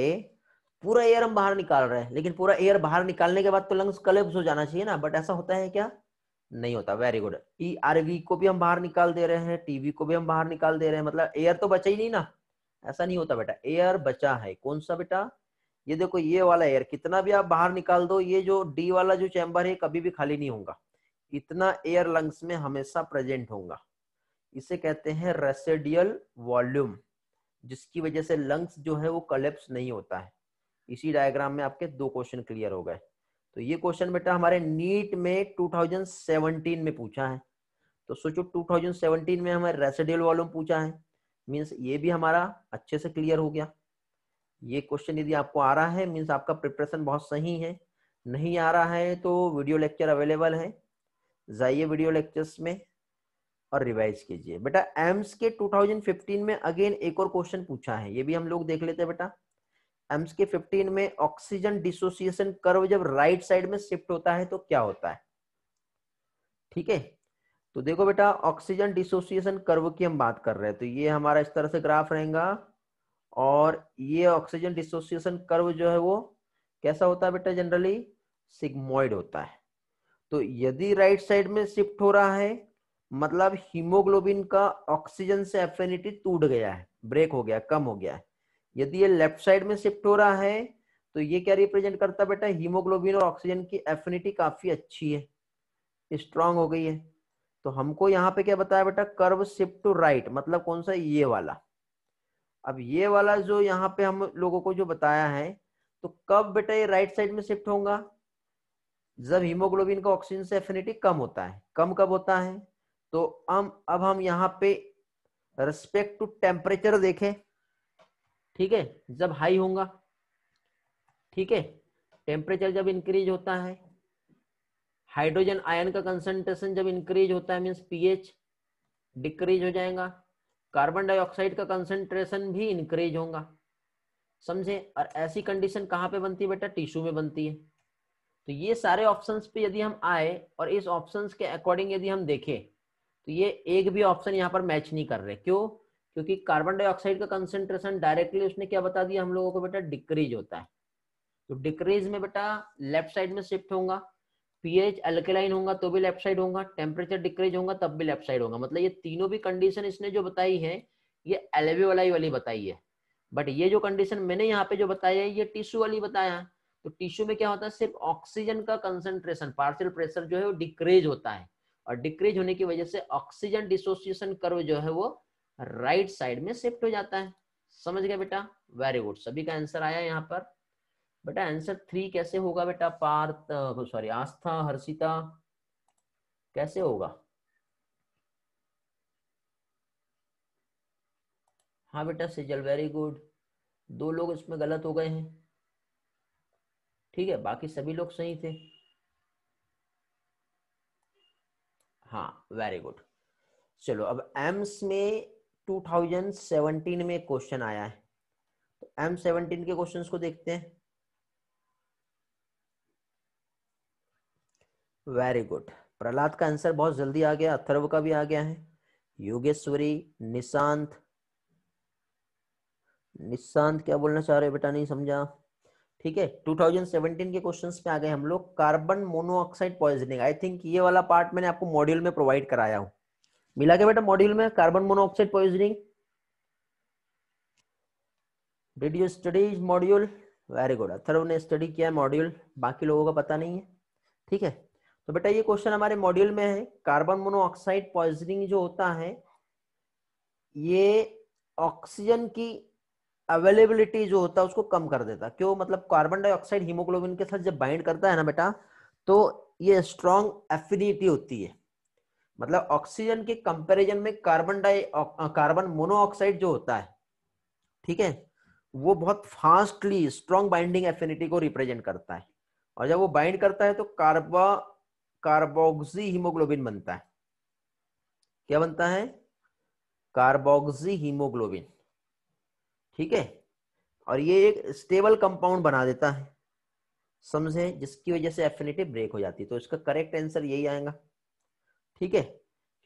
पूरा एयर हम बाहर निकाल रहे हैं, लेकिन पूरा एयर बाहर निकालने के बाद तो लंग्स कोलैप्स हो जाना चाहिए ना, बट ऐसा होता है क्या, नहीं होता। वेरी गुड, ईआरवी को भी हम बाहर निकाल दे रहे हैं, टीवी को भी हम बाहर निकाल दे रहे हैं, मतलब एयर तो बचा ही नहीं ना, ऐसा नहीं होता बेटा, एयर बचा है। कौन सा बेटा, ये देखो ये वाला एयर, कितना भी आप बाहर निकाल दो ये जो डी वाला जो चैम्बर है कभी भी खाली नहीं होगा, इतना एयर लंग्स में हमेशा प्रेजेंट होगा। इसे कहते हैं रेसिडियल वॉल्यूम, जिसकी वजह से लंग्स जो है वो कोलैप्स नहीं होता है। इसी डायग्राम में आपके 2 क्वेश्चन क्लियर हो गए। तो ये क्वेश्चन बेटा हमारे नीट में 2017 में पूछा है। तो सोचो 2017 में हमारे रेसिडुअल वॉल्यूम पूछा है, मींस ये भी हमारा अच्छे से क्लियर हो गया। ये क्वेश्चन यदि आपको आ रहा है मींस आपका प्रिपरेशन बहुत सही है, नहीं आ रहा है तो वीडियो लेक्चर अवेलेबल है, जाइए वीडियो लेक्चर्स में और रिवाइज कीजिए। बेटा एम्स के 2015 में अगेन एक और क्वेश्चन पूछा है, ये भी हम लोग देख लेते हैं बेटा। एम्स के 15 में ऑक्सीजन डिसोसिएशन कर्व जब राइट साइड में शिफ्ट होता है तो क्या होता है। ठीक है, तो देखो बेटा ऑक्सीजन डिसोसिएशन कर्व की हम बात कर रहे हैं, तो ये हमारा इस तरह से ग्राफ रहेगा और ये ऑक्सीजन डिसोसिएशन कर्व जो है वो कैसा होता है बेटा, जनरली सिग्मोइड होता है। तो यदि राइट साइड में शिफ्ट हो रहा है मतलब हीमोग्लोबिन का ऑक्सीजन से एफिनिटी टूट गया है, ब्रेक हो गया, कम हो गया है। यदि ये लेफ्ट साइड में शिफ्ट हो रहा है तो ये क्या रिप्रेजेंट करता है बेटा, हीमोग्लोबिन और ऑक्सीजन की एफिनिटी काफी अच्छी है, स्ट्रांग हो गई है। तो हमको यहाँ पे क्या बताया बेटा, कर्व शिफ्ट टू राइट, मतलब कौन सा, ये वाला। अब ये वाला जो यहाँ पे हम लोगों को जो बताया है, तो कब बेटा ये राइट साइड में शिफ्ट होगा, जब हीमोग्लोबिन का ऑक्सीजन से एफिनिटी कम होता है। कम कब होता है, तो अब हम यहाँ पे रिस्पेक्ट टू टेम्परेचर देखें। ठीक है, जब हाई होगा, ठीक है, टेम्परेचर जब इंक्रीज होता है, हाइड्रोजन आयन का कंसंट्रेशन जब इंक्रीज होता है मींस पीएच डिक्रीज हो जाएगा, कार्बन डाइऑक्साइड का कंसंट्रेशन भी इंक्रीज होगा, समझे। और ऐसी कंडीशन कहाँ पे बनती है बेटा, टिश्यू में बनती है। तो ये सारे ऑप्शंस पे यदि हम आए और इस ऑप्शंस के अकॉर्डिंग यदि हम देखें तो ये एक भी ऑप्शन यहाँ पर मैच नहीं कर रहे। क्यों, क्योंकि कार्बन डाइऑक्साइड का कंसंट्रेशन डायरेक्टली उसने क्या बता दिया हम लोगों को बेटा, डिक्रीज होता है। तो डिक्रीज में बेटा लेफ्ट साइड में शिफ्ट होगा, पीएच अल्कलाइन होगा तो भी लेफ्ट साइड होगा, टेम्परेचर डिक्रीज होगा तब भी लेफ्ट साइड होगा। मतलब ये तीनों भी कंडीशन इसने जो बताई है ये एल्वेओलाई वाली बताई है, बट ये जो कंडीशन मैंने यहाँ पे जो बताया है ये टिश्यू वाली बताया है। तो टिश्यू में क्या होता है, सिर्फ ऑक्सीजन का कंसंट्रेशन, पार्शियल प्रेशर जो है वो डिक्रीज होता है, और डिक्रीज होने की वजह से ऑक्सीजन डिसोसिएशन कर्व जो है वो राइट साइड में शिफ्ट हो जाता है। समझ गए बेटा, वेरी गुड, सभी का आंसर आया यहाँ पर। बेटा आंसर 3 कैसे होगा बेटा, पार्थ सॉरी आस्था हर्षिता कैसे होगा। हाँ बेटा सिजल वेरी गुड, 2 लोग इसमें गलत हो गए हैं, ठीक है, बाकी सभी लोग सही थे। हाँ वेरी गुड। चलो अब एम्स में 2017 में क्वेश्चन आया है, तो M17 के क्वेश्चंस को देखते हैं। वेरी गुड, प्रहलाद का आंसर बहुत जल्दी आ गया, अथर्व का भी आ गया है, योगेश्वरी, निशांत, निशांत क्या बोलना चाह रहे बेटा, नहीं समझा। ठीक है, 2017 के क्वेश्चंस पे आ गए हम लोग। Carbon monoxide poisoning, I think ये वाला पार्ट मैंने आपको मॉड्यूल में प्रोवाइड कराया हूँ, मिला क्या बेटा मॉड्यूल में carbon monoxide poisoning, did you study module. Very good, Atharva ने स्टडी किया मॉड्यूल, बाकी लोगों का पता नहीं है। ठीक है, तो बेटा ये क्वेश्चन हमारे मॉड्यूल में है। कार्बन मोनोऑक्साइड पॉइजनिंग जो होता है ये ऑक्सीजन की अवेलेबिलिटी जो होता है उसको कम कर देता है। क्यों, मतलब कार्बन डाइऑक्साइड हीमोग्लोबिन के साथ जब बाइंड करता है ना बेटा, तो ये स्ट्रॉन्ग एफिनिटी होती है। मतलब ऑक्सीजन के कंपैरिजन में कार्बन मोनोऑक्साइड जो होता है, ठीक है, वो बहुत फास्टली स्ट्रॉन्ग बाइंडिंग एफिनिटी को रिप्रेजेंट करता है। और जब वो बाइंड करता है तो कार्बोक्सी हीमोग्लोबिन बनता है। क्या बनता है, कार्बोक्सी हीमोग्लोबिन। ठीक है, और ये एक स्टेबल कंपाउंड बना देता है, समझे, जिसकी वजह से एफिनिटी ब्रेक हो जाती है। तो इसका करेक्ट आंसर यही आएगा। ठीक है,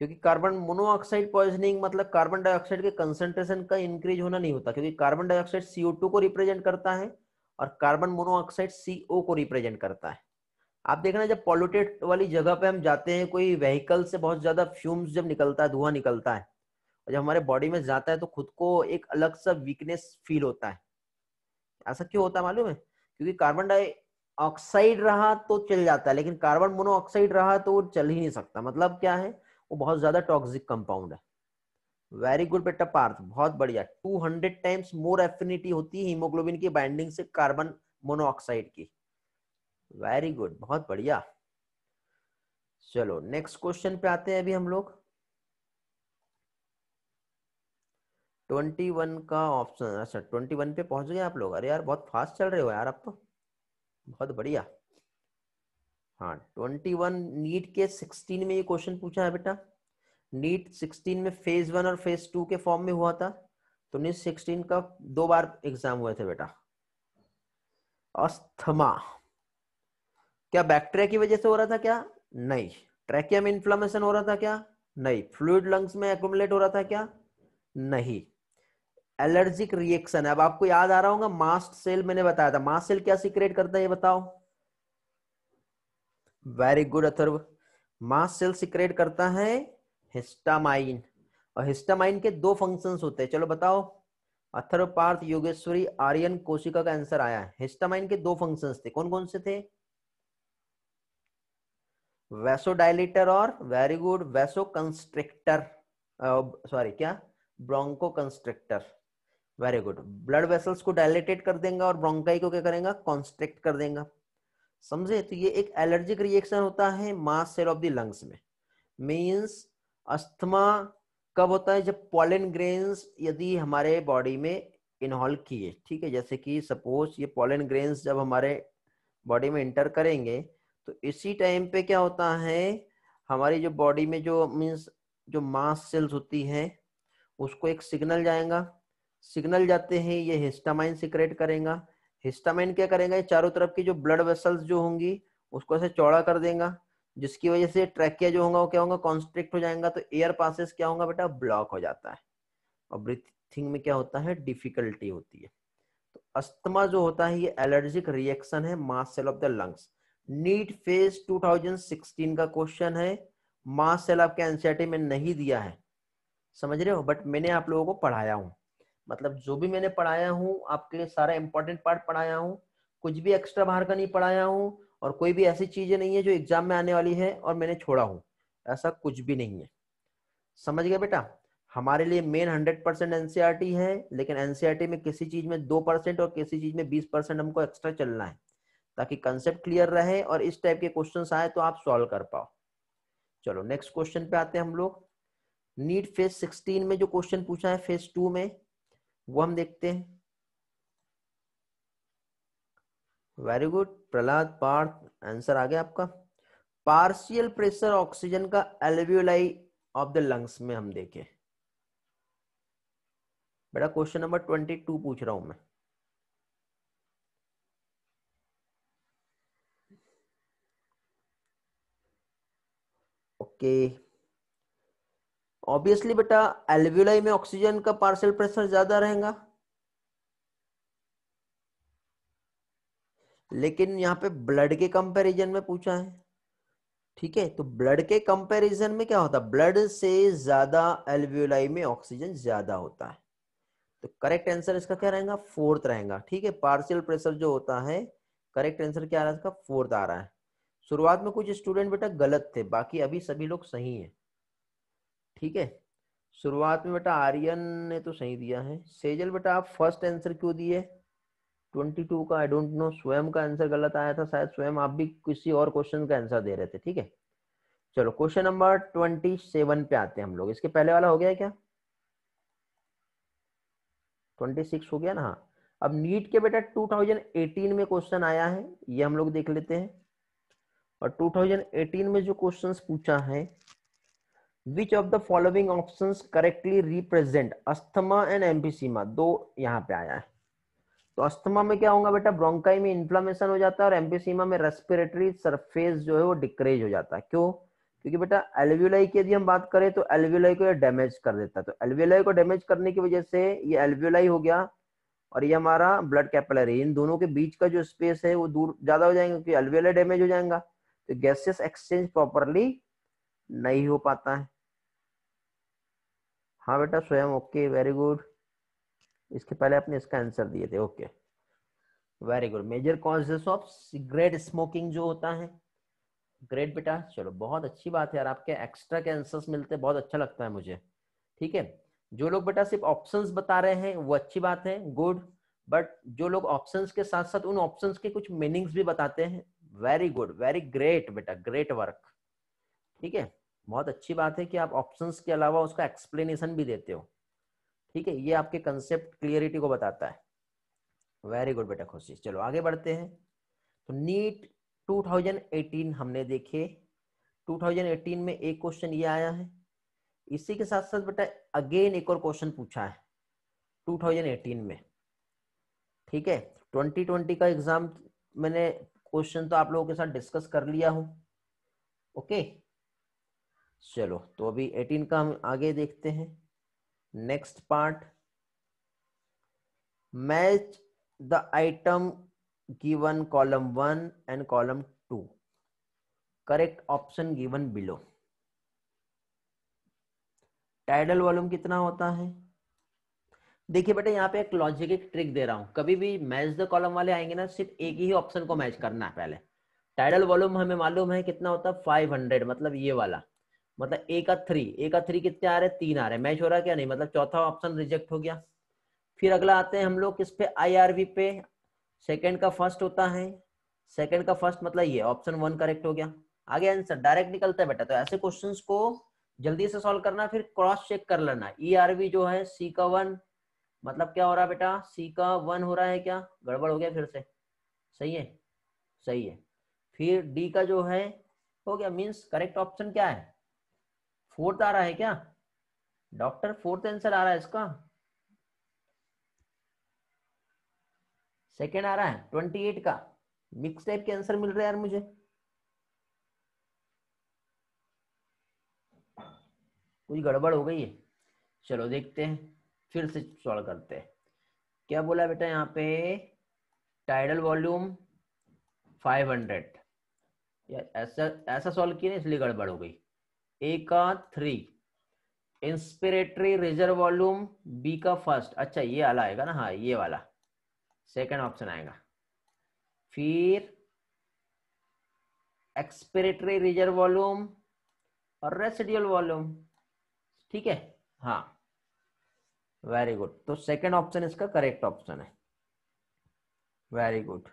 क्योंकि कार्बन मोनोऑक्साइड पॉइजनिंग मतलब कार्बन डाइऑक्साइड के कंसंट्रेशन का इंक्रीज होना नहीं होता, क्योंकि कार्बन डाइऑक्साइड CO2 को रिप्रेजेंट करता है और कार्बन मोनोऑक्साइड CO को रिप्रेजेंट करता है। आप देखना जब पॉल्यूटेड वाली जगह पे हम जाते हैं, कोई व्हीकल से बहुत ज्यादा फ्यूम्स जब निकलता है, धुआं निकलता है, और जब हमारे बॉडी में जाता है तो खुद को एक अलग सा वीकनेस फील होता है। ऐसा क्यों होता है मालूम है, क्योंकि कार्बन डाइऑक्साइड रहा तो चल जाता है, लेकिन कार्बन मोनोऑक्साइड रहा तो वो चल ही नहीं सकता। मतलब क्या है, वो बहुत ज्यादा टॉक्सिक कंपाउंड है। वेरी गुड बेटा पार्थ, बहुत बढ़िया। 200 टाइम्स मोर एफिनिटी होती है हीमोग्लोबिन की बाइंडिंग से कार्बन मोनोऑक्साइड की। वेरी गुड, बहुत बढ़िया। चलो नेक्स्ट क्वेश्चन पे आते हैं अभी हम लोग। 21 का ऑप्शन, अच्छा 21 पे पहुंच गए आप लोग। अरे यार बहुत फास्ट चल रहे हो यार आप तो, बहुत बढ़िया। हाँ 21 नीट के 16 में ये क्वेश्चन पूछा है बेटा। नीट 16 में फेज 1 और फेज 2 के फॉर्म में हुआ था। तो नीट 16 का 2 बार एग्जाम हुए थे बेटा। अस्थमा क्या बैक्टीरिया की वजह से हो रहा था क्या? नहीं। ट्रैकिया में इन्फ्लामेशन हो रहा था क्या? नहीं। फ्लूइड लंग्स में एक्युमुलेट हो रहा था क्या? नहीं। एलर्जिक रिएक्शन है। अब आपको याद आ रहा होगा मास्ट सेल मैंने बताया था, मास्ट सेल क्या सीक्रेट करता है ये बताओ। Very good Atharv, mast cell secrete करता है हिस्टामाइन। और हिस्टामाइन के दो फंक्शंस होते हैं, चलो बताओ। अथर्व, पार्थ, योगेश्वरी, आर्यन, कोशिका का आंसर आया है। हिस्टामाइन के दो फंक्शंस थे, कौन कौन से थे? वैसोडाइलेटर और very good vasoconstrictor, sorry क्या, bronchoconstrictor. Very good. Blood vessels को डायलेटेड कर देगा और ब्रोंकाई को क्या करेगा? कॉन्स्ट्रिक्ट कर देगा। समझे? तो ये एक एलर्जिक रिएक्शन होता है mast cell of the lungs में। मींस अस्थमा कब होता है? जब पॉलन ग्रेन्स यदि हमारे बॉडी में इनहॉल किए, ठीक है, जैसे कि सपोज ये पॉलन ग्रेन्स जब हमारे बॉडी में इंटर करेंगे तो इसी टाइम पे क्या होता है, हमारी जो बॉडी में जो मींस जो मास सेल्स होती हैं उसको एक सिग्नल जाएगा। सिग्नल जाते हैं ये हिस्टामाइन सिक्रेट करेगा। हिस्टामाइन क्या करेगा? ये चारों तरफ की जो ब्लड वेसल्स जो होंगी उसको ऐसे चौड़ा कर देगा, जिसकी वजह से ट्रैकिया जो होगा वो क्या होगा? कॉन्स्ट्रिक्ट हो जाएगा। तो एयर पासेस क्या होगा बेटा? ब्लॉक हो जाता है और ब्रीथिंग में क्या होता है? डिफिकल्टी होती है। तो अस्थमा जो होता है ये एलर्जिक रिएक्शन है mast cell of the lungs. NEET phase 2016 का क्वेश्चन है। मास सेल आपके एनसीईआरटी में नहीं दिया है, समझ रहे हो, बट मैंने आप लोगों को पढ़ाया हूँ। मतलब जो भी मैंने पढ़ाया हूँ आपके लिए सारा इंपॉर्टेंट पार्ट पढ़ाया हूँ, कुछ भी एक्स्ट्रा बाहर का नहीं पढ़ाया हूँ। और कोई भी ऐसी चीजें नहीं है जो एग्जाम में आने वाली है और मैंने छोड़ा हूँ, ऐसा कुछ भी नहीं है। समझ गया बेटा? हमारे लिए मेन 100% एनसीईआरटी है, लेकिन एनसीईआरटी में किसी चीज में 2% और किसी चीज में 20% हमको एक्स्ट्रा चलना है, ताकि कंसेप्ट क्लियर रहे और इस टाइप के क्वेश्चंस आए तो आप सॉल्व कर पाओ। चलो नेक्स्ट क्वेश्चन पे आते हैं हम लोग। नीट फेज 16 में जो क्वेश्चन पूछा है फेज 2 में वो हम देखते हैं। Very good Prahlad, Parth, answer आ गया आपका। पार्शियल प्रेशर ऑक्सीजन का एल्वियोलाई ऑफ द लंग्स में हम देखें। बेटा क्वेश्चन नंबर 22 पूछ रहा हूं मैं। ओके, ऑब्वियसली बेटा एल्वियोलाई में ऑक्सीजन का पार्शियल प्रेशर ज्यादा रहेगा, लेकिन यहाँ पे ब्लड के कंपैरिजन में पूछा है। ठीक है, तो ब्लड के कंपैरिजन में क्या होता है? ब्लड से ज्यादा एल्वियोलाई में ऑक्सीजन ज्यादा होता है। तो करेक्ट आंसर इसका क्या रहेगा? फोर्थ रहेगा। ठीक है, पार्शियल प्रेशर जो होता है, करेक्ट आंसर क्या आ रहा है इसका? फोर्थ आ रहा है। शुरुआत में कुछ स्टूडेंट बेटा गलत थे, बाकी अभी सभी लोग सही हैं। ठीक है, शुरुआत में बेटा आर्यन ने तो सही दिया है। सेजल बेटा आप फर्स्ट आंसर क्यों दिए 22 का? आई डोंट नो, स्वयं का आंसर गलत आया था शायद, स्वयं आप भी किसी और क्वेश्चन का आंसर दे रहे थे। ठीक है, चलो क्वेश्चन नंबर 27 पे आते हैं हम लोग। इसके पहले वाला हो गया क्या? 26 हो गया ना? हाँ। अब नीट के बेटा 2018 में क्वेश्चन आया है, ये हम लोग देख लेते हैं। और 2018 में जो क्वेश्चंस पूछा है, which of the following options correctly represent asthma and emphysema, दो यहाँ पे आया है। तो अस्थमा में क्या होगा बेटा? ब्रोंकाई में इन्फ्लामेशन हो जाता है और एम्फीसीमा में रेस्पिरेटरी सरफेस जो है वो डिक्रीज हो जाता है। क्यों? क्योंकि बेटा एल्वियोलाई की यदि हम बात करें तो एल्वियोलाई को ये डैमेज कर देता है। तो एल्वियोलाई को डैमेज करने की वजह से ये एल्वियोलाई हो गया और ये हमारा ब्लड कैपिलरी, इन दोनों के बीच का जो स्पेस है वो दूर ज्यादा हो जाएगा, क्योंकि एल्वियोलाई डैमेज हो जाएगा तो गैसेस एक्सचेंज प्रॉपरली नहीं हो पाता है। हाँ बेटा स्वयं, ओके वेरी गुड। इसके पहले आपने इसका आंसर दिए थे, okay very good. Major causes of cigarette smoking जो होता है। ग्रेट बेटा, चलो बहुत अच्छी बात है यार, आपके एक्स्ट्रा के आंसर्स मिलते हैं, बहुत अच्छा लगता है मुझे। ठीक है, जो लोग बेटा सिर्फ ऑप्शंस बता रहे हैं वो अच्छी बात है, गुड, बट जो लोग ऑप्शंस के साथ साथ उन ऑप्शंस के कुछ मीनिंग्स भी बताते हैं, वेरी गुड, वेरी ग्रेट बेटा, ग्रेट वर्क। ठीक है, बहुत अच्छी बात है कि आप ऑप्शंस के अलावा उसका एक्सप्लेनेशन भी देते हो। ठीक है, ये आपके कंसेप्ट क्लियरिटी को बताता है। वेरी गुड बेटा खुशी। चलो आगे बढ़ते हैं। तो नीट 2018 हमने देखे, 2018 में एक क्वेश्चन ये आया है, इसी के साथ साथ बेटा अगेन एक और क्वेश्चन पूछा है 2018 में। ठीक है, 2020 का एग्जाम मैंने क्वेश्चन तो आप लोगों के साथ डिस्कस कर लिया हूं। ओके, चलो तो अभी 18 का हम आगे देखते हैं। Next part, match the item given column 1 and column 2, correct option given below. Tidal volume कितना होता है? देखिए बेटा यहाँ पे एक लॉजिक, एक ट्रिक दे रहा हूं, कभी भी मैच द कॉलम वाले आएंगे ना, सिर्फ एक ही ऑप्शन को मैच करना है पहले। टाइडल वॉल्यूम हमें मालूम है कितना होता है, 500, मतलब ये वाला, मतलब ए का 3 कितने आ रहे हैं, 3 आ रहे हैं, मैच हो रहा है क्या? नहीं, मतलब चौथा ऑप्शन रिजेक्ट हो गया। फिर अगला आते हैं हम लोग किस पे, IRV पे, सेकंड का फर्स्ट होता है, सेकंड का फर्स्ट मतलब ये ऑप्शन 1 करेक्ट हो गया, आगे आंसर डायरेक्ट निकलता है बेटा। तो ऐसे क्वेश्चंस को जल्दी से सॉल्व करना, फिर क्रॉस चेक कर लेना। ERV जो है सी का 1, मतलब क्या हो रहा है बेटा, सी का 1 हो रहा है क्या, गड़बड़ हो गया फिर से, सही है, सही है। फिर डी का जो है हो गया, मींस करेक्ट ऑप्शन क्या है, फोर्थ आ रहा है क्या डॉक्टर, फोर्थ आंसर आ रहा है इसका, सेकेंड आ रहा है 28 का। मिक्स टाइप के आंसर मिल रहे हैं यार मुझे, कुछ गड़बड़ हो गई है। चलो देखते हैं, फिर से सॉल्व करते हैं। क्या बोला बेटा यहाँ पे, टाइडल वॉल्यूम 500, यार ऐसा ऐसा सॉल्व किया ना इसलिए गड़बड़ हो गई। ए का 3, इंस्पिरेटरी रिजर्व वॉल्यूम बी का फर्स्ट, अच्छा ये वाला आएगा ना, हाँ ये वाला सेकंड ऑप्शन आएगा। फिर एक्सपिरेटरी रिजर्व वॉल्यूम और रेसिडुअल वॉल्यूम, ठीक है, हाँ वेरी गुड। तो सेकंड ऑप्शन इसका करेक्ट ऑप्शन है, वेरी गुड।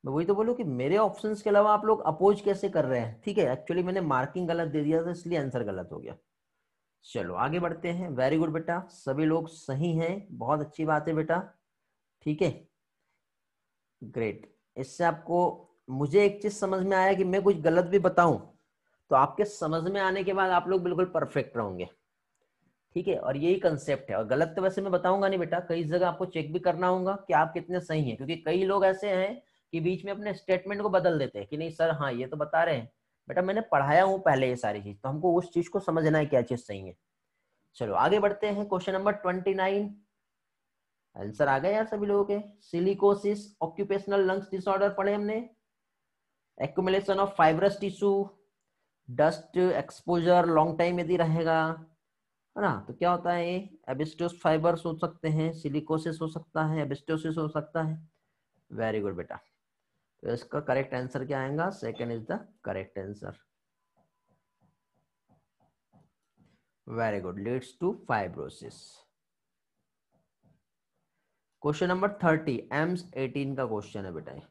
मैं वही तो बोलूं कि मेरे ऑप्शंस के अलावा आप लोग अपोज कैसे कर रहे हैं। ठीक है, एक्चुअली मैंने मार्किंग गलत दे दिया था इसलिए आंसर गलत हो गया। चलो आगे बढ़ते हैं, वेरी गुड बेटा, सभी लोग सही हैं, बहुत अच्छी बात है बेटा। ठीक है, ग्रेट। इससे आपको, मुझे एक चीज समझ में आया कि मैं कुछ गलत भी बताऊं तो आपके समझ में आने के बाद आप लोग बिल्कुल परफेक्ट रहोगे। ठीक है, और यही कंसेप्ट है। और गलत तो वैसे मैं बताऊंगा नहीं बेटा, कई जगह आपको चेक भी करना होगा कि आप कितने सही हैं, क्योंकि कई लोग ऐसे हैं कि बीच में अपने स्टेटमेंट को बदल देते हैं कि नहीं सर हाँ ये तो बता रहे हैं, बेटा मैंने पढ़ाया हूँ पहले ये सारी चीज, तो हमको उस चीज को समझना है क्या चीज सही है। चलो आगे बढ़ते हैं, क्वेश्चन नंबर 29, आंसर आ गया यार सभी लोगों के। सिलिकोसिस ऑक्यूपेशनल लंग्स डिसऑर्डर पढ़े हमने, accumulation of fibrous tissue, dust exposure long time यदि रहेगा, है ना, तो क्या होता है, ये एबिस्टोस फाइबर्स हो सकते हैं, सिलिकोसिस हो सकता है, एबिस्टोसिस हो सकता है। वेरी गुड बेटा, तो इसका करेक्ट आंसर क्या आएगा, second is the correct answer, very good, leads to fibrosis. Question number 30, AIIMS 18 का क्वेश्चन है बेटा।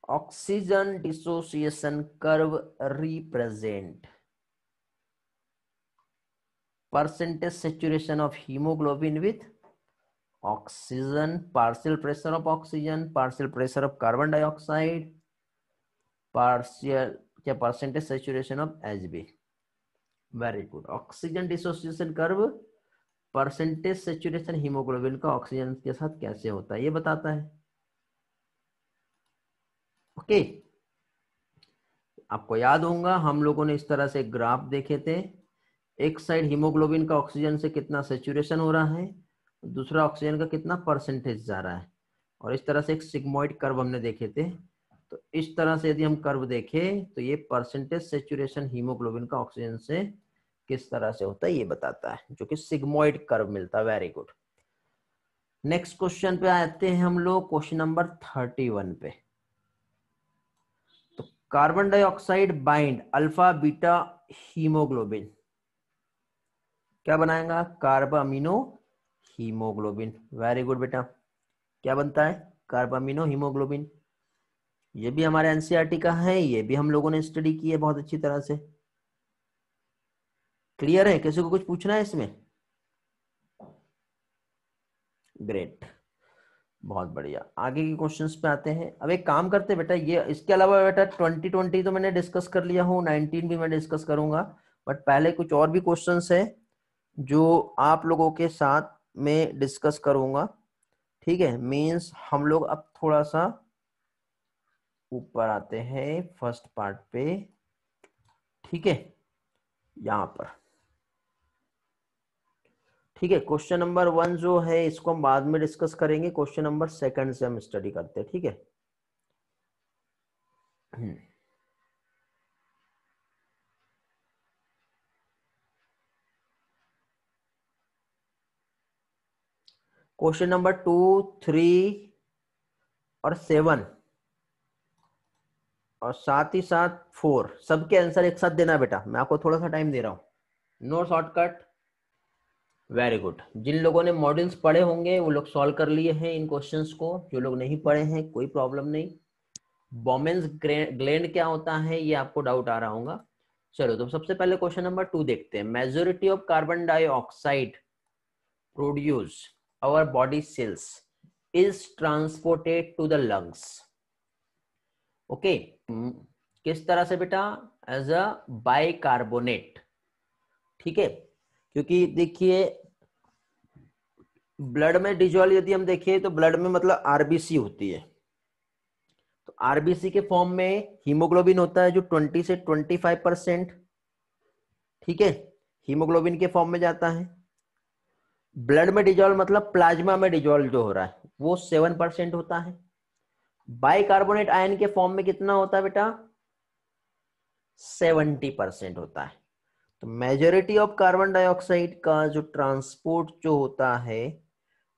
Oxygen dissociation curve represent percentage saturation of hemoglobin with oxygen, partial pressure of oxygen, partial pressure of carbon dioxide, partial क्या percentage saturation of Hb। Very good, oxygen dissociation curve percentage saturation haemoglobin का oxygen के साथ कैसे होता है ये बताता है। ओके, आपको याद होगा हम लोगों ने इस तरह से ग्राफ देखे थे, एक साइड हीमोग्लोबिन का ऑक्सीजन से कितना सेचुरेशन हो रहा है, दूसरा ऑक्सीजन का कितना परसेंटेज जा रहा है, और इस तरह से एक सिग्मोइड कर्व हमने देखे थे। तो इस तरह से यदि हम कर्व देखें तो ये परसेंटेज सेचुरेशन हीमोग्लोबिन का ऑक्सीजन से किस तरह से होता है ये बताता है, जो कि सिग्मोइड कर्व मिलता है। वेरी गुड, नेक्स्ट क्वेश्चन पे आते हैं हम लोग, क्वेश्चन नंबर 31 पे। तो carbon dioxide bind alpha beta haemoglobin, क्या बनाएगा? Carbamino haemoglobin. वेरी गुड बेटा, क्या बनता है? Carbamino haemoglobin. ये भी हमारे एनसीईआरटी का है, ये भी हम लोगों ने स्टडी की है बहुत अच्छी तरह से। क्लियर है? किसी को कुछ पूछना है इसमें? ग्रेट, बहुत बढ़िया। आगे के क्वेश्चंस पे आते हैं। अब एक काम करते हैं बेटा, ये इसके अलावा बेटा 2020 तो मैंने डिस्कस कर लिया हूँ, 19 भी मैं डिस्कस करूंगा, बट पहले कुछ और भी क्वेश्चंस है जो आप लोगों के साथ में डिस्कस करूंगा। ठीक है, मींस हम लोग अब थोड़ा सा ऊपर आते हैं फर्स्ट पार्ट पे। ठीक है, यहां पर ठीक है। क्वेश्चन नंबर 1 जो है इसको हम बाद में डिस्कस करेंगे, क्वेश्चन नंबर 2 से हम स्टडी करते हैं। ठीक है, क्वेश्चन नंबर 2, 3 और 7 और साथ ही साथ 4 सबके आंसर एक साथ देना बेटा, मैं आपको थोड़ा सा टाइम दे रहा हूं, नो शॉर्टकट। Very good. जिन लोगों ने मॉड्यूल्स पढ़े होंगे वो लोग सॉल्व कर लिए हैं इन क्वेश्चंस को, जो लोग नहीं पढ़े हैं कोई प्रॉब्लम नहीं। बोमेन्स ग्लैंड क्या होता है ये आपको डाउट आ रहा होगा। चलो, तो सबसे पहले क्वेश्चन नंबर 2 देखते हैं। Majority of carbon dioxide produce our body cells is transported to the lungs. Okay, किस तरह से बेटा? As a bicarbonate. ठीक है, क्योंकि देखिए ब्लड में डिजोल्व यदि हम देखिए तो ब्लड में मतलब आरबीसी होती है, तो आरबीसी के फॉर्म में हीमोग्लोबिन होता है जो 20 से 25%। ठीक है, हीमोग्लोबिन के फॉर्म में जाता है। ब्लड में डिजोल्व मतलब प्लाज्मा में डिजोल्व जो हो रहा है वो 7% होता है। बाइकार्बोनेट आयन के फॉर्म में कितना होता है बेटा? 70% होता है। तो मेजॉरिटी ऑफ कार्बन डाइऑक्साइड का जो ट्रांसपोर्ट जो होता है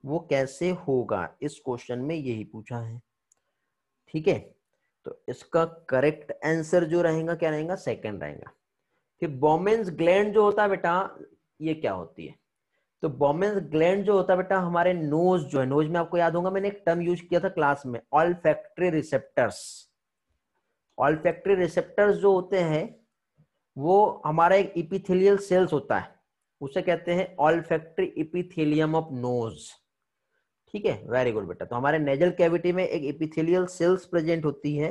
वो कैसे होगा, इस क्वेश्चन में यही पूछा है। ठीक है, तो इसका करेक्ट आंसर जो रहेगा क्या रहेगा? सेकंड रहेगा। फिर बोमेन्स ग्लैंड जो होता है बेटा, ये क्या होती है? तो बोमेन्स ग्लैंड जो होता है बेटा हमारे नोज जो है, नोज में आपको याद होगा मैंने एक टर्म यूज किया था क्लास में, ऑल्फैक्टरी रिसेप्टर्स। ऑल्फैक्टरी रिसेप्टर्स जो होते हैं वो हमारा एक इपिथेलियल सेल्स होता है, उसे कहते हैं ऑल्फैक्टरी इपिथेलियम ऑफ नोज। ठीक है, वेरी गुड बेटा। तो हमारे नेजल कैविटी में एक इपिथेलियल सेल्स प्रेजेंट होती है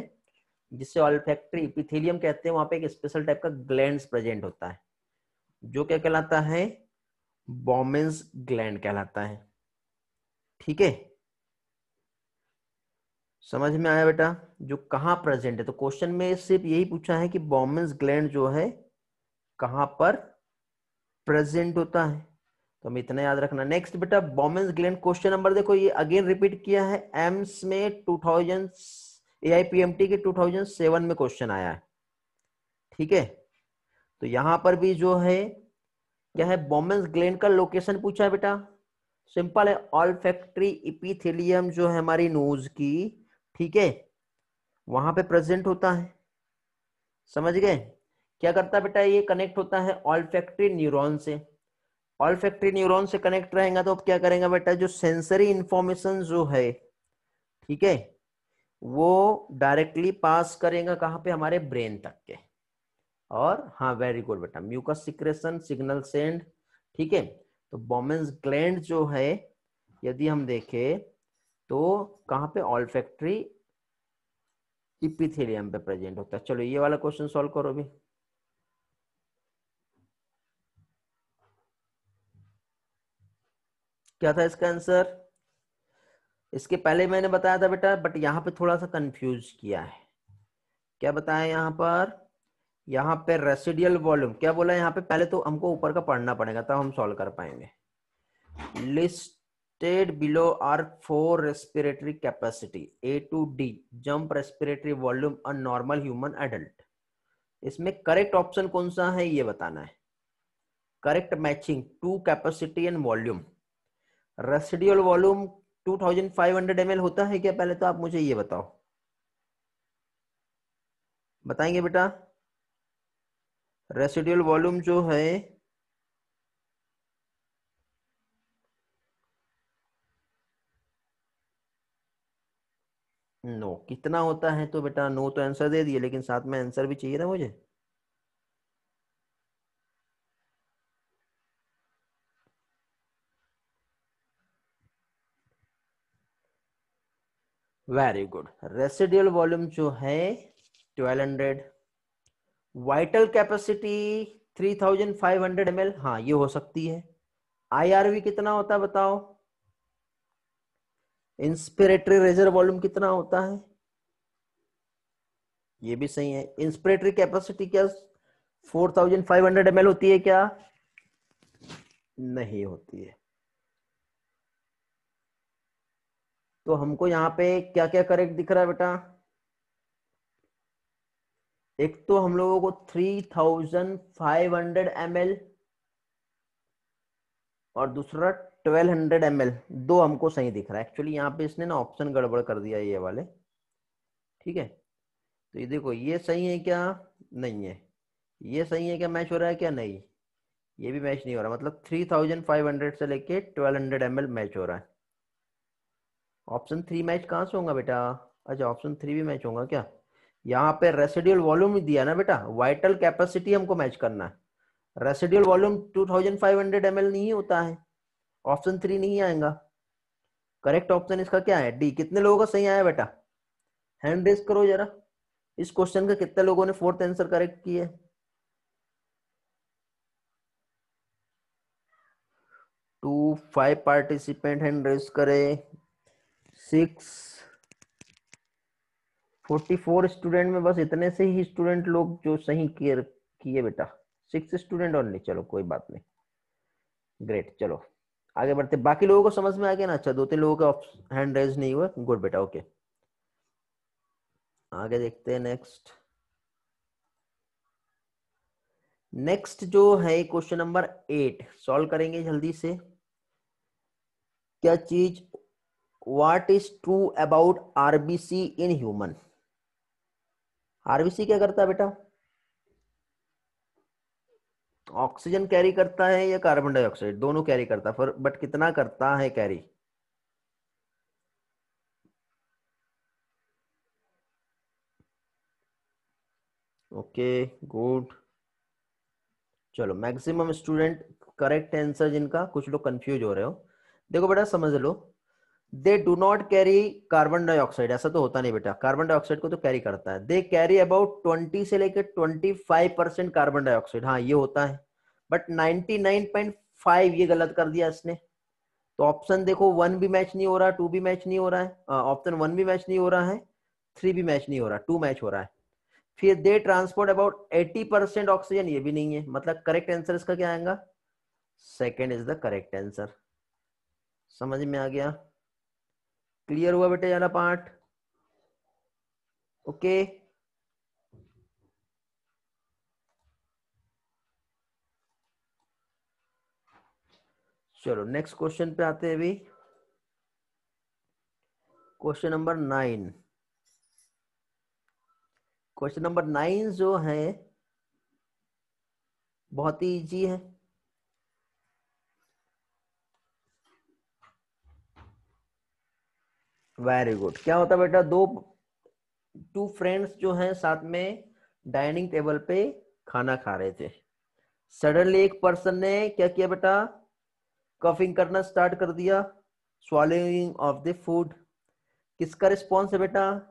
जिससे ऑल्फैक्टरी इपिथेलियम कहते हैं। वहां पे एक स्पेशल टाइप का ग्लैंड्स प्रेजेंट होता है जो क्या कहलाता है? बोमेन्स ग्लैंड कहलाता है। ठीक है, समझ में आया बेटा? जो कहां प्रेजेंट है, तो क्वेश्चन में सिर्फ यही पूछा है कि बोमेन्स ग्लैंड जो है कहां पर प्रेजेंट होता है, तो हमें इतना याद रखना। नेक्स्ट बेटा, बोमेन्स ग्लैंड क्वेश्चन नंबर देखो, ये अगेन रिपीट किया है एम्स में 2000 AIPMT के 2007 में क्वेश्चन आया है। ठीक है, तो यहां पर भी जो है क्या है? बोमेन्स ग्लैंड का लोकेशन पूछा है बेटा। सिंपल है, ऑल्फैक्टरी इपिथेलियम जो है हमारी नोज की, ठीक है, वहां पे प्रेजेंट होता है। समझ गए? क्या करता है बेटा? ये कनेक्ट होता है ऑल्फैक्टरी न्यूरॉन से। ऑल्फैक्टरी न्यूरॉन से कनेक्ट रहेगा तो अब क्या करेंगे बेटा? जो सेंसरी इंफॉर्मेशन जो है, ठीक है, वो डायरेक्टली पास करेगा कहां पे? हमारे ब्रेन तक के। और हाँ, वेरी गुड बेटा, म्यूकस सिक्रेशन सिग्नल सेंड। ठीक है, तो बोमेन्स ग्लैंड जो है यदि हम देखें तो कहां पे? ऑल्फैक्टरी इपिथेलियम पे प्रेजेंट होता है। चलो ये वाला क्वेश्चन सॉल्व करो अभी। क्या था इसका आंसर? इसके पहले मैंने बताया था बेटा, बट यहां पे थोड़ा सा कंफ्यूज किया है। क्या बताया यहां पर? यहाँ पे रेसिडियल वॉल्यूम क्या बोला यहाँ पे? पहले तो हमको ऊपर का पढ़ना पड़ेगा तब हम सॉल्व कर पाएंगे। Listed below are 4 respiratory capacity A to D jump respiratory volume a normal human adult. इसमें करेक्ट ऑप्शन कौन सा है ये बताना है। Correct matching to capacity and volume. Residual volume 2500 ml होता है क्या? पहले तो आप मुझे ये बताओ, बताएंगे बेटा? रेसिडुअल वॉल्यूम जो है नो कितना होता है? तो बेटा नो तो आंसर दे दिए, लेकिन साथ में आंसर भी चाहिए ना मुझे। Very good. रेसिडुअल वॉल्यूम जो है 1200, वाइटल कैपेसिटी 3500 ml, हाँ ये हो सकती है। आईआरवी कितना होता है बताओ? इंस्पिरेटरी रेजर वॉल्यूम कितना होता है? ये भी सही है। इंस्पिरेटरी कैपेसिटी क्या 4500 ml होती है क्या? नहीं होती है। तो हमको यहाँ पे क्या क्या करेक्ट दिख रहा है बेटा? एक तो हम लोगों को 3500 ml और दूसरा 1200 ml, दो हमको सही दिख रहा है। एक्चुअली यहाँ पे इसने ना ऑप्शन गड़बड़ कर दिया ये वाले, ठीक है। तो ये देखो, ये सही है क्या? नहीं है। ये सही है क्या? मैच हो रहा है क्या? नहीं, ये भी मैच नहीं हो रहा। मतलब 3500 से लेके 1200 ml मैच हो रहा है। ऑप्शन 3 मैच कहाँ से होगा बेटा? अच्छा, ऑप्शन 3 भी मैच होगा क्या? यहाँ पे रेसिडुअल वॉल्यूम ही दिया ना बेटा, वाइटल कैपेसिटी हमको मैच करना है। रेसिडुअल वॉल्यूम 2500 ml नहीं होता है, ऑप्शन 3 नहीं आएगा। करेक्ट ऑप्शन इसका क्या है? डी। कितने लोगों का सही आया बेटा? हैंड रेस करो जरा। इस क्वेश्चन का कितने लोगों ने फोर्थ आंसर करेक्ट किया? 5 पार्टिसिपेंट हैंड रेस करे। 644 स्टूडेंट में बस इतने से ही स्टूडेंट लोग जो सही किए किए बेटा, 6 स्टूडेंट ओनली। चलो कोई बात नहीं, ग्रेट। चलो आगे बढ़ते। बाकी लोगों को समझ में आ गया ना? अच्छा, 2-3 लोगों का हैंड रेज नहीं हुआ, गुड बेटा, ओके। आगे देखते हैं। नेक्स्ट नेक्स्ट जो है क्वेश्चन नंबर 8 सॉल्व करेंगे जल्दी से। क्या चीज? What is true about RBC in human? RBC क्या करता है बेटा? ऑक्सीजन कैरी करता है या कार्बन डाइऑक्साइड? दोनों कैरी करता है, पर बट कितना करता है कैरी? Okay, good. चलो, मैक्सिमम स्टूडेंट करेक्ट आंसर जिनका, कुछ लोग कंफ्यूज हो रहे हो। देखो बेटा समझ लो, they do not carry carbon dioxide, ऐसा तो होता नहीं बेटा। कार्बन डाइऑक्साइड को तो कैरी करता है। दे कैरी अबाउट 20 से लेकर 25% कार्बन डाइऑक्साइड, हाँ ये होता है। बट 99.5 ये गलत कर दिया इसने। तो ऑप्शन देखो, 1 भी मैच नहीं हो रहा, 2 भी मैच नहीं हो रहा है, ऑप्शन 1 भी मैच नहीं हो रहा है, 3 भी मैच नहीं हो रहा, 2 मैच हो रहा है। फिर दे ट्रांसपोर्ट अबाउट 80% ऑक्सीजन, ये भी नहीं है। मतलब करेक्ट आंसर इसका क्या आएगा? Second is the correct answer. समझ में आ गया? क्लियर हुआ बेटे वाला पार्ट? ओके। चलो नेक्स्ट क्वेश्चन पे आते हैं अभी। Question number 9। क्वेश्चन नंबर 9 जो है बहुत ही इजी है। Very good. क्या होता बेटा? टू फ्रेंड्स जो हैं साथ में डाइनिंग टेबल पे खाना खा रहे थे। सडनली एक पर्सन ने क्या किया बेटा? कफिंग करना स्टार्ट कर दिया, swallowing ऑफ द फूड। किसका रिस्पॉन्स है बेटा?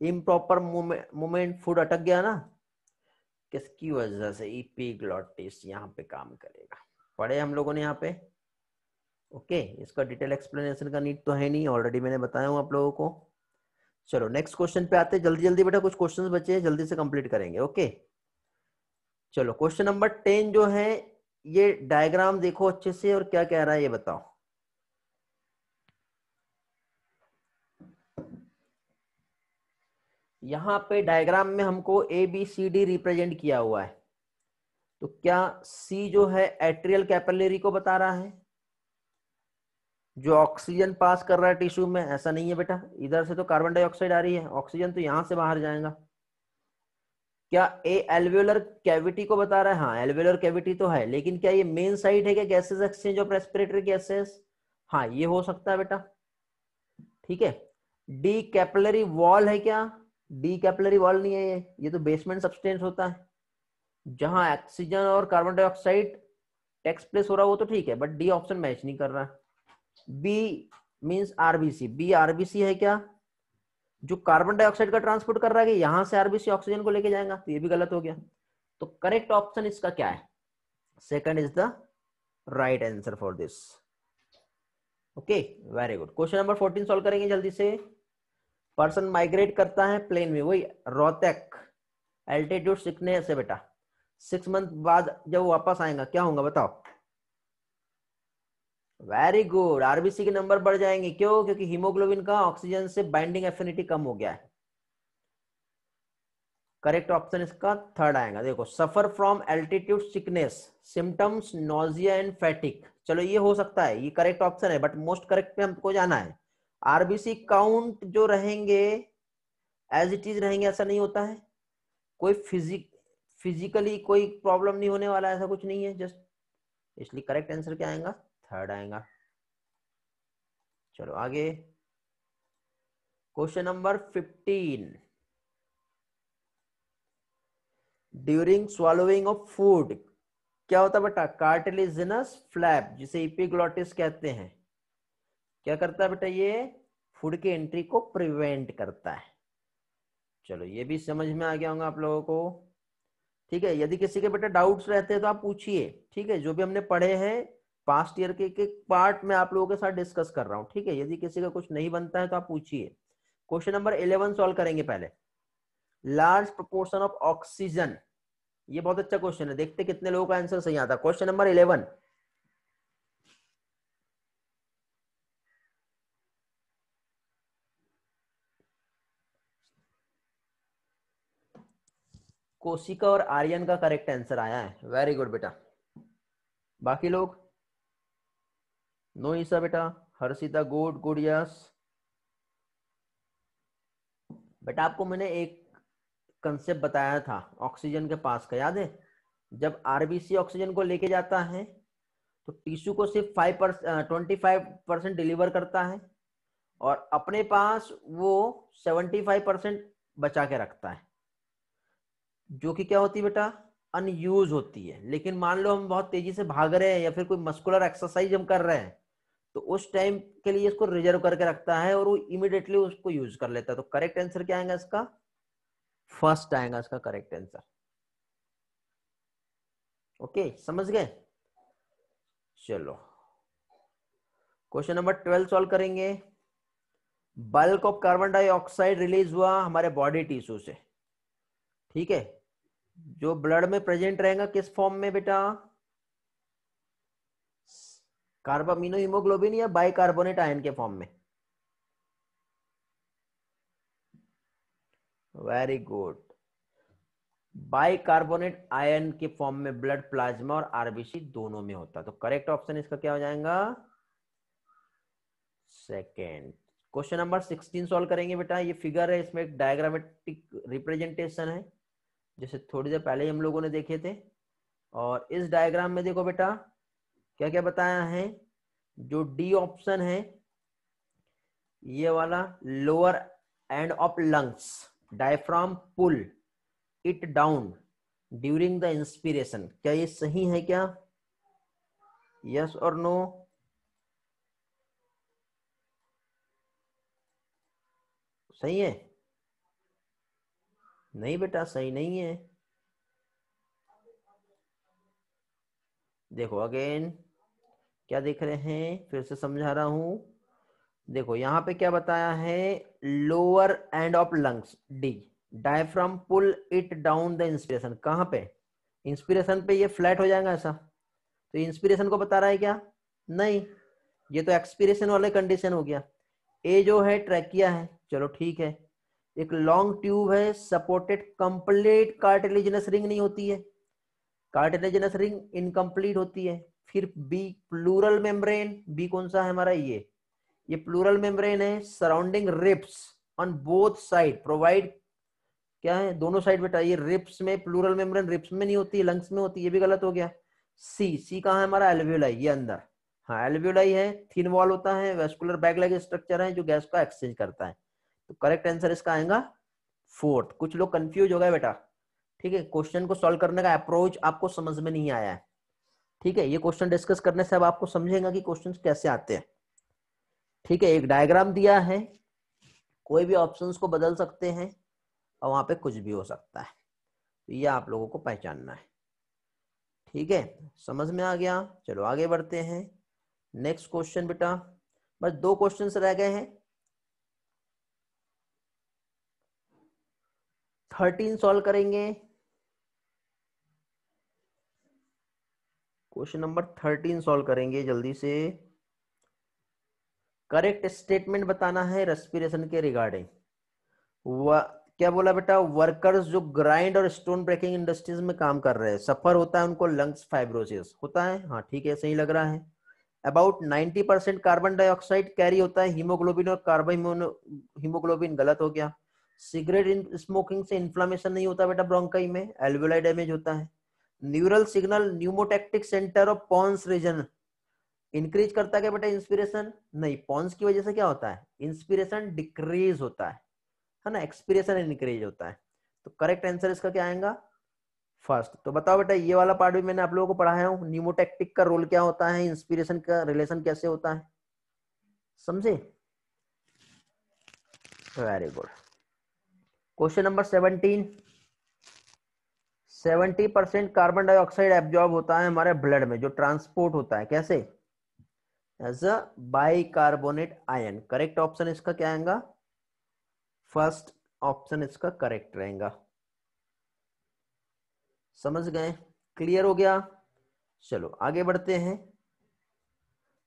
इम्प्रॉपर मूवमेंट, फूड अटक गया ना। किसकी वजह से? इपिग्लॉटिस यहाँ पे काम करेगा। पढ़े हम लोगों ने यहाँ पे? ओके, इसका डिटेल एक्सप्लेनेशन का नीड तो है नहीं, ऑलरेडी मैंने बताया हूँ आप लोगों को। चलो नेक्स्ट क्वेश्चन पे आते हैं जल्दी जल्दी बेटा, कुछ क्वेश्चंस बचे हैं, जल्दी से कंप्लीट करेंगे। ओके, चलो क्वेश्चन नंबर 10 जो है, ये डायग्राम देखो अच्छे से और क्या कह रहा है ये बताओ। यहाँ पे डायग्राम में हमको A B C D represent किया हुआ है। तो क्या सी जो है एट्रियल कैपिलरी को बता रहा है? जो ऑक्सीजन पास कर रहा है टिश्यू में, ऐसा नहीं है बेटा, इधर से तो कार्बन डाइऑक्साइड आ रही है, ऑक्सीजन तो यहां से बाहर जाएगा। क्या ए एल्वेलर कैविटी को बता रहा है? हाँ एल्वेलर कैविटी तो है, लेकिन क्या ये मेन साइट है क्या gases exchange of respiratory gases? हाँ ये हो सकता है बेटा, ठीक है। डी कैपिलरी वॉल है क्या? डी कैपिलरी वॉल नहीं है, ये तो बेसमेंट सब्सटेंस होता है जहां ऑक्सीजन और कार्बन डाइऑक्साइड टेक्स प्लेस हो रहा है, वो तो ठीक है, बट डी ऑप्शन मैच नहीं कर रहा है। B means RBC, B RBC है क्या? जो कार्बन डाइऑक्साइड का ट्रांसपोर्ट कर रहा है कि यहां से आरबीसी ऑक्सीजन को लेके जाएगा, तो ये भी गलत हो गया। तो करेक्ट ऑप्शन इसका क्या है? Second is the right answer for this. Okay very good. Question number 14 solve करेंगे जल्दी से। पर्सन माइग्रेट करता है प्लेन में, वही रोहतक एल्टीट्यूड सिकनेस है बेटा, 6 मंथ बाद जब वापस आएगा क्या होगा बताओ? वेरी गुड, आरबीसी के नंबर बढ़ जाएंगे। क्यों? क्योंकि हीमोग्लोबिन का ऑक्सीजन से बाइंडिंग एफिनिटी कम हो गया है। करेक्ट ऑप्शन इसका थर्ड आएगा। देखो, suffer from altitude sickness, symptoms nausea and फैटिक, चलो ये हो सकता है, ये करेक्ट ऑप्शन है, बट मोस्ट करेक्ट पे हमको जाना है। आरबीसी काउंट जो रहेंगे एज इट इज रहेंगे, ऐसा नहीं होता है। कोई फिजिकली कोई प्रॉब्लम नहीं होने वाला, ऐसा कुछ नहीं है जस्ट, इसलिए करेक्ट आंसर क्या आएगा? थर्ड आएगा। चलो आगे, question number 15। During swallowing of food क्या होता है बेटा? कार्टिलेजिनस फ्लैप, जिसे इपिग्लोटिस कहते हैं, क्या करता है बेटा? ये फूड की एंट्री को प्रिवेंट करता है। चलो ये भी समझ में आ गया होगा आप लोगों को, ठीक है। यदि किसी के बेटा डाउट्स रहते हैं तो आप पूछिए, ठीक है। जो भी हमने पढ़े हैं पास्ट ईयर के एक पार्ट में आप लोगों के साथ डिस्कस कर रहा हूं, ठीक है। यदि किसी का कुछ नहीं बनता है तो आप पूछिए। क्वेश्चन नंबर 11 सॉल्व करेंगे पहले। लार्ज प्रोपोर्शन ऑफ ऑक्सीजन, ये बहुत अच्छा क्वेश्चन है, देखते कितने लोगों का आंसर सही आता है। क्वेश्चन नंबर 11, कोशिका और आर्यन का करेक्ट आंसर आया है, वेरी गुड बेटा। बाकी लोग? नो ईसा बेटा, हर्षिता गुड गुड यस। बेटा आपको मैंने एक कंसेप्ट बताया था ऑक्सीजन के पास का, याद है? जब आरबीसी ऑक्सीजन को लेके जाता है तो टिश्यू को सिर्फ 25% डिलीवर करता है और अपने पास वो 75% बचा के रखता है, जो कि क्या होती है बेटा? अनयूज होती है। लेकिन मान लो हम बहुत तेजी से भाग रहे हैं या फिर कोई मस्कुलर एक्सरसाइज हम कर रहे हैं, तो उस टाइम के लिए इसको रिजर्व करके रखता है और वो इमीडिएटली उसको यूज कर लेता है। तो करेक्ट आंसर क्या आएगा इसका? फर्स्ट आएगा इसका करेक्ट आंसर। ओके समझ गए? चलो क्वेश्चन नंबर 12 सॉल्व करेंगे। Bulk of carbon dioxide release हुआ हमारे बॉडी टिश्यू से, ठीक है। जो ब्लड में प्रेजेंट रहेगा किस फॉर्म में बेटा? कार्बामिनो हीमोग्लोबिन या बाइकार्बोनेट आयन के फॉर्म में? वेरी गुड, बाइकार्बोनेट आयन के फॉर्म में ब्लड प्लाज्मा और आरबीसी दोनों में होता है। तो करेक्ट ऑप्शन इसका क्या हो जाएगा? सेकेंड। क्वेश्चन नंबर 16 सॉल्व करेंगे बेटा। ये फिगर है, इसमें एक डायग्रामेटिक रिप्रेजेंटेशन है, जैसे थोड़ी देर पहले हम लोगों ने देखे थे। और इस डायग्राम में देखो बेटा क्या क्या बताया है। जो डी ऑप्शन है ये वाला, lower end of lungs, diaphragm pull it down during the inspiration, क्या ये सही है क्या? यस और नो? सही है? नहीं बेटा सही नहीं है। देखो अगेन, क्या देख रहे हैं, फिर से समझा रहा हूं। देखो यहाँ पे क्या बताया है, lower end of lungs D, diaphragm pull it down the inspiration. कहां पे? इंस्पिरेशन पे ये फ्लैट हो जाएगा ऐसा, तो इंस्पिरेशन को बता रहा है क्या? नहीं, ये तो एक्सपिरेशन वाले कंडीशन हो गया। ए जो है ट्रैकिया है, चलो ठीक है। एक लॉन्ग ट्यूब है सपोर्टेड, कंप्लीट कार्टिलेजिनस रिंग नहीं होती है, कार्टिलेजिनस रिंग इनकम्प्लीट होती है। फिर बी प्लूरल मेम्ब्रेन, बी कौन सा है हमारा, ये प्लूरल मेम्ब्रेन है surrounding ribs on both side provide, क्या है दोनों साइड बेटा, ये रिब्स में प्लूरल मेम्ब्रेन रिब्स में नहीं होती, लंग्स में होती, ये भी गलत हो गया। सी कहाँ है हमारा, एल्वियोलाई, ये अंदर, हाँ एल्वियोलाई है, थिन वॉल होता है, वेस्कुलर बैग लाइक स्ट्रक्चर है जो गैस का एक्सचेंज करता है। तो करेक्ट आंसर इसका आएगा फोर्थ। कुछ लोग कंफ्यूज हो गए बेटा, ठीक है, क्वेश्चन को सॉल्व करने का अप्रोच आपको समझ में नहीं आया है, ठीक है, ये क्वेश्चन डिस्कस करने से अब आपको समझेगा कि क्वेश्चन कैसे आते हैं, ठीक है। एक डायग्राम दिया है, कोई भी ऑप्शंस को बदल सकते हैं और वहां पे कुछ भी हो सकता है, तो ये आप लोगों को पहचानना है, ठीक है, समझ में आ गया। चलो आगे बढ़ते हैं, नेक्स्ट क्वेश्चन बेटा, बस 2 क्वेश्चंस रह गए हैं, 13 सॉल्व करेंगे। क्वेश्चन नंबर 13 सॉल्व करेंगे जल्दी से। करेक्ट स्टेटमेंट बताना है रेस्पिरेशन के रिगार्डिंग। क्या बोला बेटा, वर्कर्स जो ग्राइंड और स्टोन ब्रेकिंग इंडस्ट्रीज में काम कर रहे हैं सफर होता है उनको लंग्स फाइब्रोसिस होता है, हाँ ठीक है सही लग रहा है। अबाउट 90% कार्बन डाइऑक्साइड कैरी होता है हीमोग्लोबिन और कार्बन हीमोग्लोबिन, गलत हो गया। सिगरेट स्मोकिंग से इन्फ्लामेशन नहीं होता बेटा ब्रोंकाई में, एल्वियोलाई डैमेज होता है। Neural signal pneumotaxic center of pons region increase करता है क्या बेटा इंस्पिरेशन, नहीं, पॉन्स की वजह से क्या होता है, इंस्पिरेशन डिक्रीज होता है ना, एक्सपिरेशन इंक्रीज होता है। तो करेक्ट आंसर इसका क्या आएगा, फर्स्ट। तो बताओ बेटा, ये वाला पार्ट भी मैंने आप लोगों को पढ़ाया हूँ, न्यूमोटैक्टिक का रोल क्या होता है, इंस्पिरेशन का रिलेशन कैसे होता है, समझे, very good. Question number 17, 70% carbon dioxide absorb होता है हमारे ब्लड में, जो ट्रांसपोर्ट होता है कैसे, as a bicarbonate ion. Correct option इसका क्या आएगा, फर्स्ट ऑप्शन इसका करेक्ट रहेगा। समझ गए, क्लियर हो गया। चलो आगे बढ़ते हैं,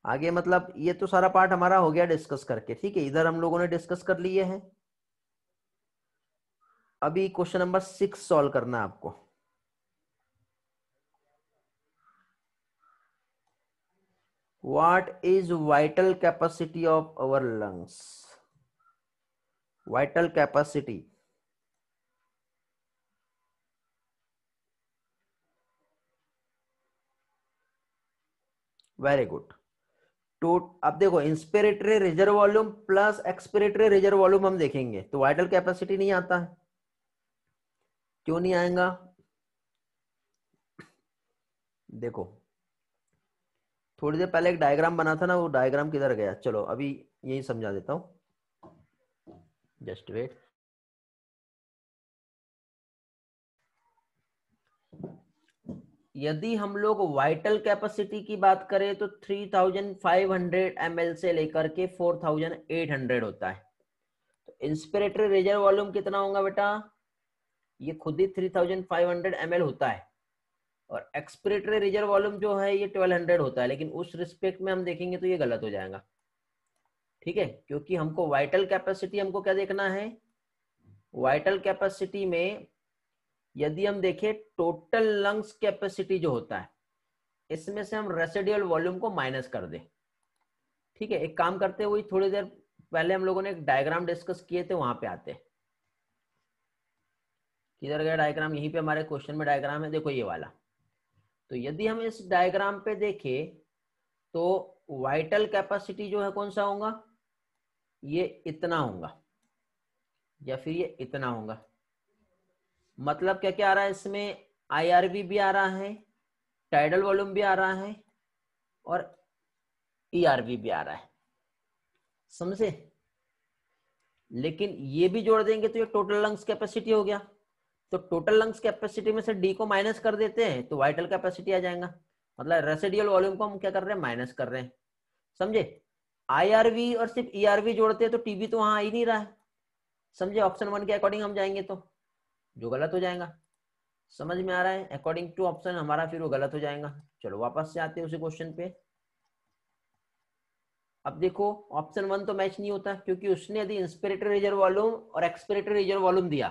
आगे मतलब ये तो सारा पार्ट हमारा हो गया डिस्कस करके, ठीक है, इधर हम लोगों ने डिस्कस कर लिए हैं। अभी क्वेश्चन नंबर 6 सॉल्व करना है आपको। What is vital capacity of our lungs, vital capacity, very good. तो अब देखो inspiratory reserve volume plus expiratory reserve volume हम देखेंगे तो वाइटल कैपेसिटी नहीं आता है, क्यों नहीं आएगा, देखो थोड़ी देर पहले एक डायग्राम बना था ना, वो डायग्राम किधर गया, चलो अभी यही समझा देता हूं, जस्ट वेट। यदि हम लोग वाइटल कैपेसिटी की बात करें तो 3500 ml से लेकर के 4800 होता है। तो इंस्पिरेटरी रिजर्व वॉल्यूम कितना होगा बेटा, ये खुद ही 3500 ml होता है, और एक्सपिरेटरी रिजर्व वॉल्यूम जो है ये 1200 होता है, लेकिन उस रिस्पेक्ट में हम देखेंगे तो ये गलत हो जाएगा, ठीक है, क्योंकि हमको वाइटल कैपेसिटी हमको क्या देखना है, वाइटल कैपेसिटी में यदि हम देखें टोटल लंग्स कैपेसिटी जो होता है इसमें से हम रेसिडुअल वॉल्यूम को माइनस कर दें, ठीक है। एक काम करते हुए थोड़ी देर पहले हम लोगों ने एक डायग्राम डिस्कस किए थे, वहां पे आते हैं, किधर गया डायग्राम, यहीं पे हमारे क्वेश्चन में डायग्राम है, देखो ये वाला। तो यदि हम इस डायग्राम पे देखें तो वाइटल कैपेसिटी जो है कौन सा होगा, ये इतना होगा या फिर ये इतना होगा, मतलब क्या क्या आ रहा है इसमें, आईआरवी भी आ रहा है, टाइडल वॉल्यूम भी आ रहा है, और ईआरवी भी आ रहा है, समझे। लेकिन ये भी जोड़ देंगे तो ये टोटल लंग्स कैपेसिटी हो गया, तो टोटल लंग्स कैपेसिटी में से डी को माइनस कर देते हैं तो वाइटल कैपेसिटी आ जाएगा, मतलब रेसिडुअल वॉल्यूम को हम क्या कर रहे हैं, माइनस कर रहे हैं, समझे। आईआरवी और सिर्फ ईआरवी जोड़ते हैं तो टीबी तो वहां आ ही नहीं रहा है, समझे, ऑप्शन 1 के अकॉर्डिंग हम जाएंगे तो जो गलत हो जाएगा, समझ में आ रहा है, अकॉर्डिंग टू ऑप्शन हमारा फिर वो गलत हो जाएगा। चलो वापस से आते हैं उसी क्वेश्चन पे। अब देखो ऑप्शन 1 तो मैच नहीं होता, क्योंकि उसने यदि इंस्पिरेटरी रिजर्व वॉल्यूम और एक्सपिरेटरी रिजर्व वॉल्यूम दिया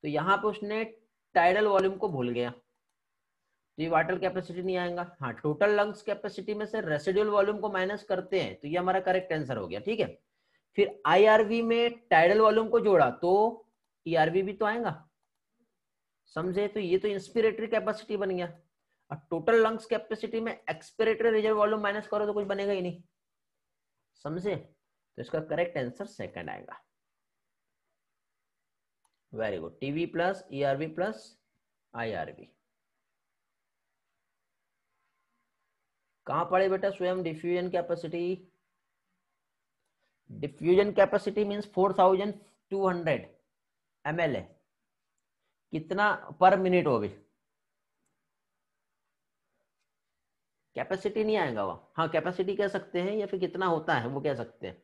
तो यहाँ पे उसने टाइडल वॉल्यूम को भूल गया, तो ये वाटर कैपेसिटी नहीं आएगा। हाँ, टोटल लंग्स कैपेसिटी में से रेसिडुअल वॉल्यूम को माइनस करते हैं, तो ये हमारा करेक्ट आंसर हो गया। ठीक है, फिर आईआरवी में टाइडल वॉल्यूम को जोड़ा तो ईआरवी भी तो आएगा, समझे? तो ये तो इंस्पिरेटरी कैपेसिटी बन गया। और टोटल लंग्स कैपेसिटी में एक्सपिरेटरी रिजर्व वॉल्यूम माइनस करो तो कुछ बनेगा ही नहीं, समझे? तो इसका करेक्ट आंसर सेकंड आएगा। Very good. TV plus ERV plus IRV. कहां पढ़े बेटा स्वयं diffusion capacity? Diffusion capacity means 4200 ml है, कितना पर मिनट हो? भी कैपेसिटी नहीं आएगा वो, हाँ कैपेसिटी कह सकते हैं या फिर कितना होता है वो कह सकते हैं।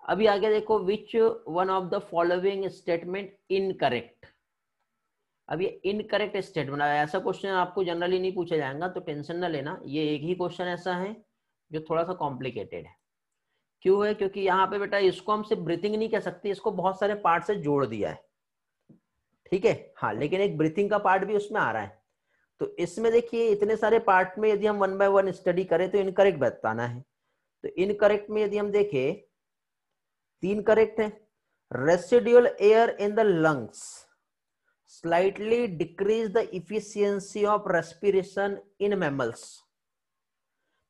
अभी आगे देखो, which one of the following statement incorrect. अब ये इनकरेक्ट स्टेटमेंट, ऐसा क्वेश्चन आपको जनरली नहीं पूछा जाएगा तो टेंशन ना लेना, ये एक ही क्वेश्चन ऐसा है जो थोड़ा सा कॉम्प्लिकेटेड है। क्यों है? क्योंकि यहाँ पे बेटा इसको हम सिर्फ ब्रीथिंग नहीं कह सकते, इसको बहुत सारे पार्ट से जोड़ दिया है, ठीक है? हाँ, लेकिन एक ब्रीथिंग का पार्ट भी उसमें आ रहा है। तो इसमें देखिए इतने सारे पार्ट में यदि हम 1 बाय 1 स्टडी करें तो इनकरेक्ट बताना है। तो इनकरेक्ट में यदि हम देखें, 3 करेक्ट है। Residual air in the lungs slightly decrease the efficiency of respiration in mammals.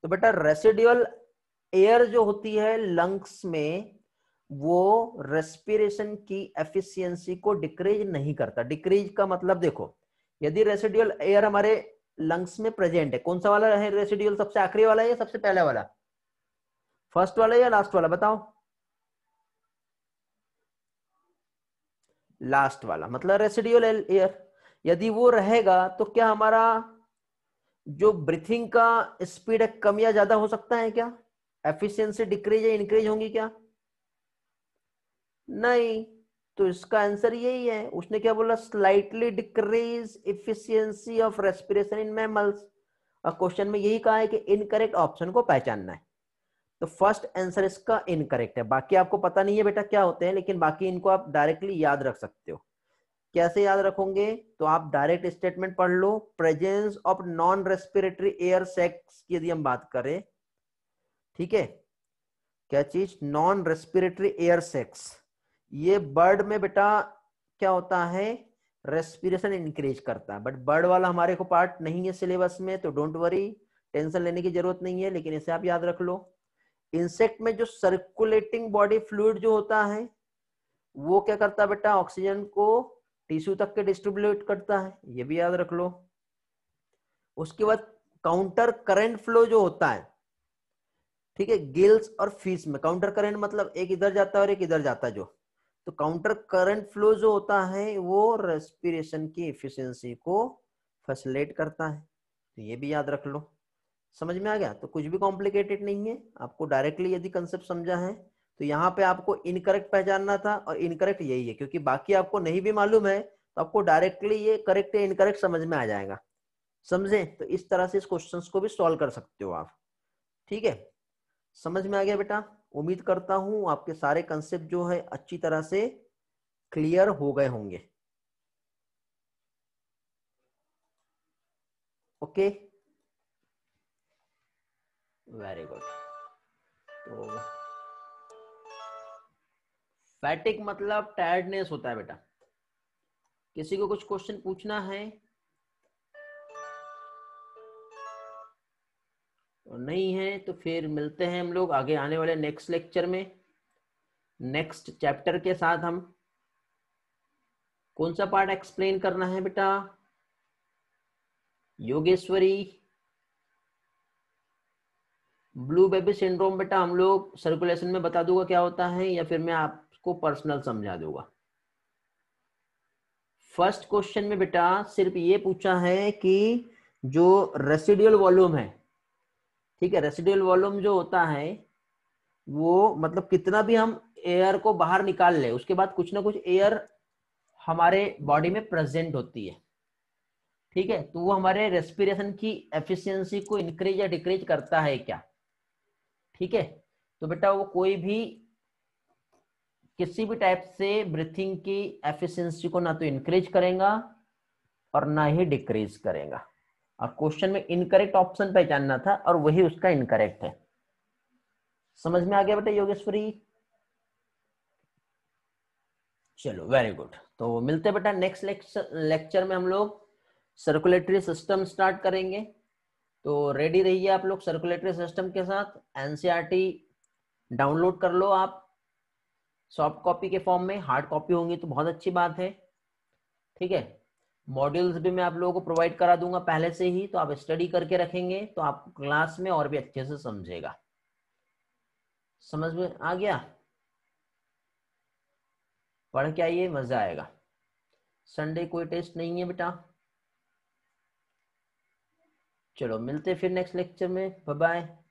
तो बेटा रेसिडुअल एयर जो होती है लंग्स में, वो रेस्पिरेशन की एफिशिएंसी को डिक्रीज नहीं करता। डिक्रीज का मतलब देखो, यदि रेसिडुअल एयर हमारे लंग्स में प्रेजेंट है, कौन सा वाला है रेसिडुअल? सबसे आखिरी वाला है या सबसे पहले वाला? फर्स्ट वाला या लास्ट वाला बताओ? लास्ट वाला, मतलब रेसिडुअल एयर। यदि वो रहेगा तो क्या हमारा जो ब्रीथिंग का स्पीड है कम या ज्यादा हो सकता है क्या? एफिशिएंसी डिक्रीज या इंक्रीज होंगी क्या? नहीं। तो इसका आंसर यही है। उसने क्या बोला? Slightly decrease efficiency of respiration in mammals. और क्वेश्चन में यही कहा है कि इनकरेक्ट ऑप्शन को पहचानना है। तो फर्स्ट आंसर इसका इनकरेक्ट है। बाकी आपको पता नहीं है बेटा क्या होते हैं, लेकिन बाकी इनको आप डायरेक्टली याद रख सकते हो। कैसे याद रखोगे? तो आप डायरेक्ट स्टेटमेंट पढ़ लो। Presence of non respiratory air sacs की यदि हम बात करें, ठीक है, क्या चीज? Non respiratory air sacs. ये बर्ड में बेटा क्या होता है? रेस्पिरेशन इंक्रीज करता है। बट बर्ड वाला हमारे को पार्ट नहीं है सिलेबस में, तो डोंट वरी, टेंशन लेने की जरूरत नहीं है, लेकिन इसे आप याद रख लो। इंसेक्ट में जो सर्कुलेटिंग बॉडी फ्लूइड जो होता है, वो क्या करता है बेटा? ऑक्सीजन को टिश्यू तक के डिस्ट्रीब्यूट करता है, ये भी याद रख लो। उसके बाद काउंटर करंट फ्लो जो होता है, ठीक है, गिल्स और फिश में काउंटर करंट मतलब एक इधर जाता है और एक इधर जाता है जो, तो काउंटर करंट फ्लो जो होता है वो रेस्पिरेशन की एफिशिएंसी को फैसिलिटेट करता है। तो ये भी याद रख लो। समझ में आ गया? तो कुछ भी कॉम्प्लिकेटेड नहीं है, आपको डायरेक्टली यदि कंसेप्ट समझा है तो यहाँ पे आपको इनकरेक्ट पहचानना था, और इनकरेक्ट यही है, क्योंकि बाकी आपको नहीं भी मालूम है तो आपको डायरेक्टली ये करेक्ट या इनकरेक्ट समझ में आ जाएगा। समझे? तो इस तरह से इस क्वेश्चन को भी सॉल्व कर सकते हो आप। ठीक है, समझ में आ गया बेटा? उम्मीद करता हूं आपके सारे कंसेप्ट जो है अच्छी तरह से क्लियर हो गए होंगे। Okay, very good. तो फैटिक मतलब टायर्डनेस होता है बेटा। किसी को कुछ क्वेश्चन पूछना है? और नहीं है तो फिर मिलते हैं हम लोग आगे आने वाले नेक्स्ट लेक्चर में, नेक्स्ट चैप्टर के साथ। हम कौन सा पार्ट एक्सप्लेन करना है बेटा? योगेश्वरी, ब्लू बेबी सिंड्रोम बेटा हम लोग सर्कुलेशन में बता दूंगा क्या होता है, या फिर मैं आपको पर्सनल समझा दूंगा? फर्स्ट क्वेश्चन में बेटा सिर्फ ये पूछा है कि जो रेसिडुअल वॉल्यूम है, ठीक है, रेसिडुअल वॉल्यूम जो होता है वो मतलब कितना भी हम एयर को बाहर निकाल ले, उसके बाद कुछ ना कुछ एयर हमारे बॉडी में प्रेजेंट होती है, ठीक है? तो वो हमारे रेस्पिरेशन की एफिशिएंसी को इंक्रीज या डिक्रीज करता है क्या? ठीक है, तो बेटा वो कोई भी किसी भी टाइप से ब्रीथिंग की एफिशिएंसी को ना तो इंक्रीज करेगा और ना ही डिक्रीज करेगा। और क्वेश्चन में इनकरेक्ट ऑप्शन पहचानना था और वही उसका इनकरेक्ट है। समझ में आ गया बेटा योगेश्वरी? चलो वेरी गुड। तो मिलते बेटा नेक्स्ट लेक्चर में हम लोग सर्कुलेटरी सिस्टम स्टार्ट करेंगे। तो रेडी रहिए आप लोग सर्कुलेटरी सिस्टम के साथ। एनसीईआरटी डाउनलोड कर लो आप सॉफ्ट कॉपी के फॉर्म में, हार्ड कॉपी होंगी तो बहुत अच्छी बात है। ठीक है, मॉड्यूल्स भी मैं आप लोगों को प्रोवाइड करा दूंगा पहले से ही, तो आप स्टडी करके रखेंगे तो आप क्लास में और भी अच्छे से समझेगा। समझ में आ गया? पढ़ के आइए, मजा आएगा। संडे कोई टेस्ट नहीं है बेटा। चलो मिलते फिर नेक्स्ट लेक्चर में, बाय बाय।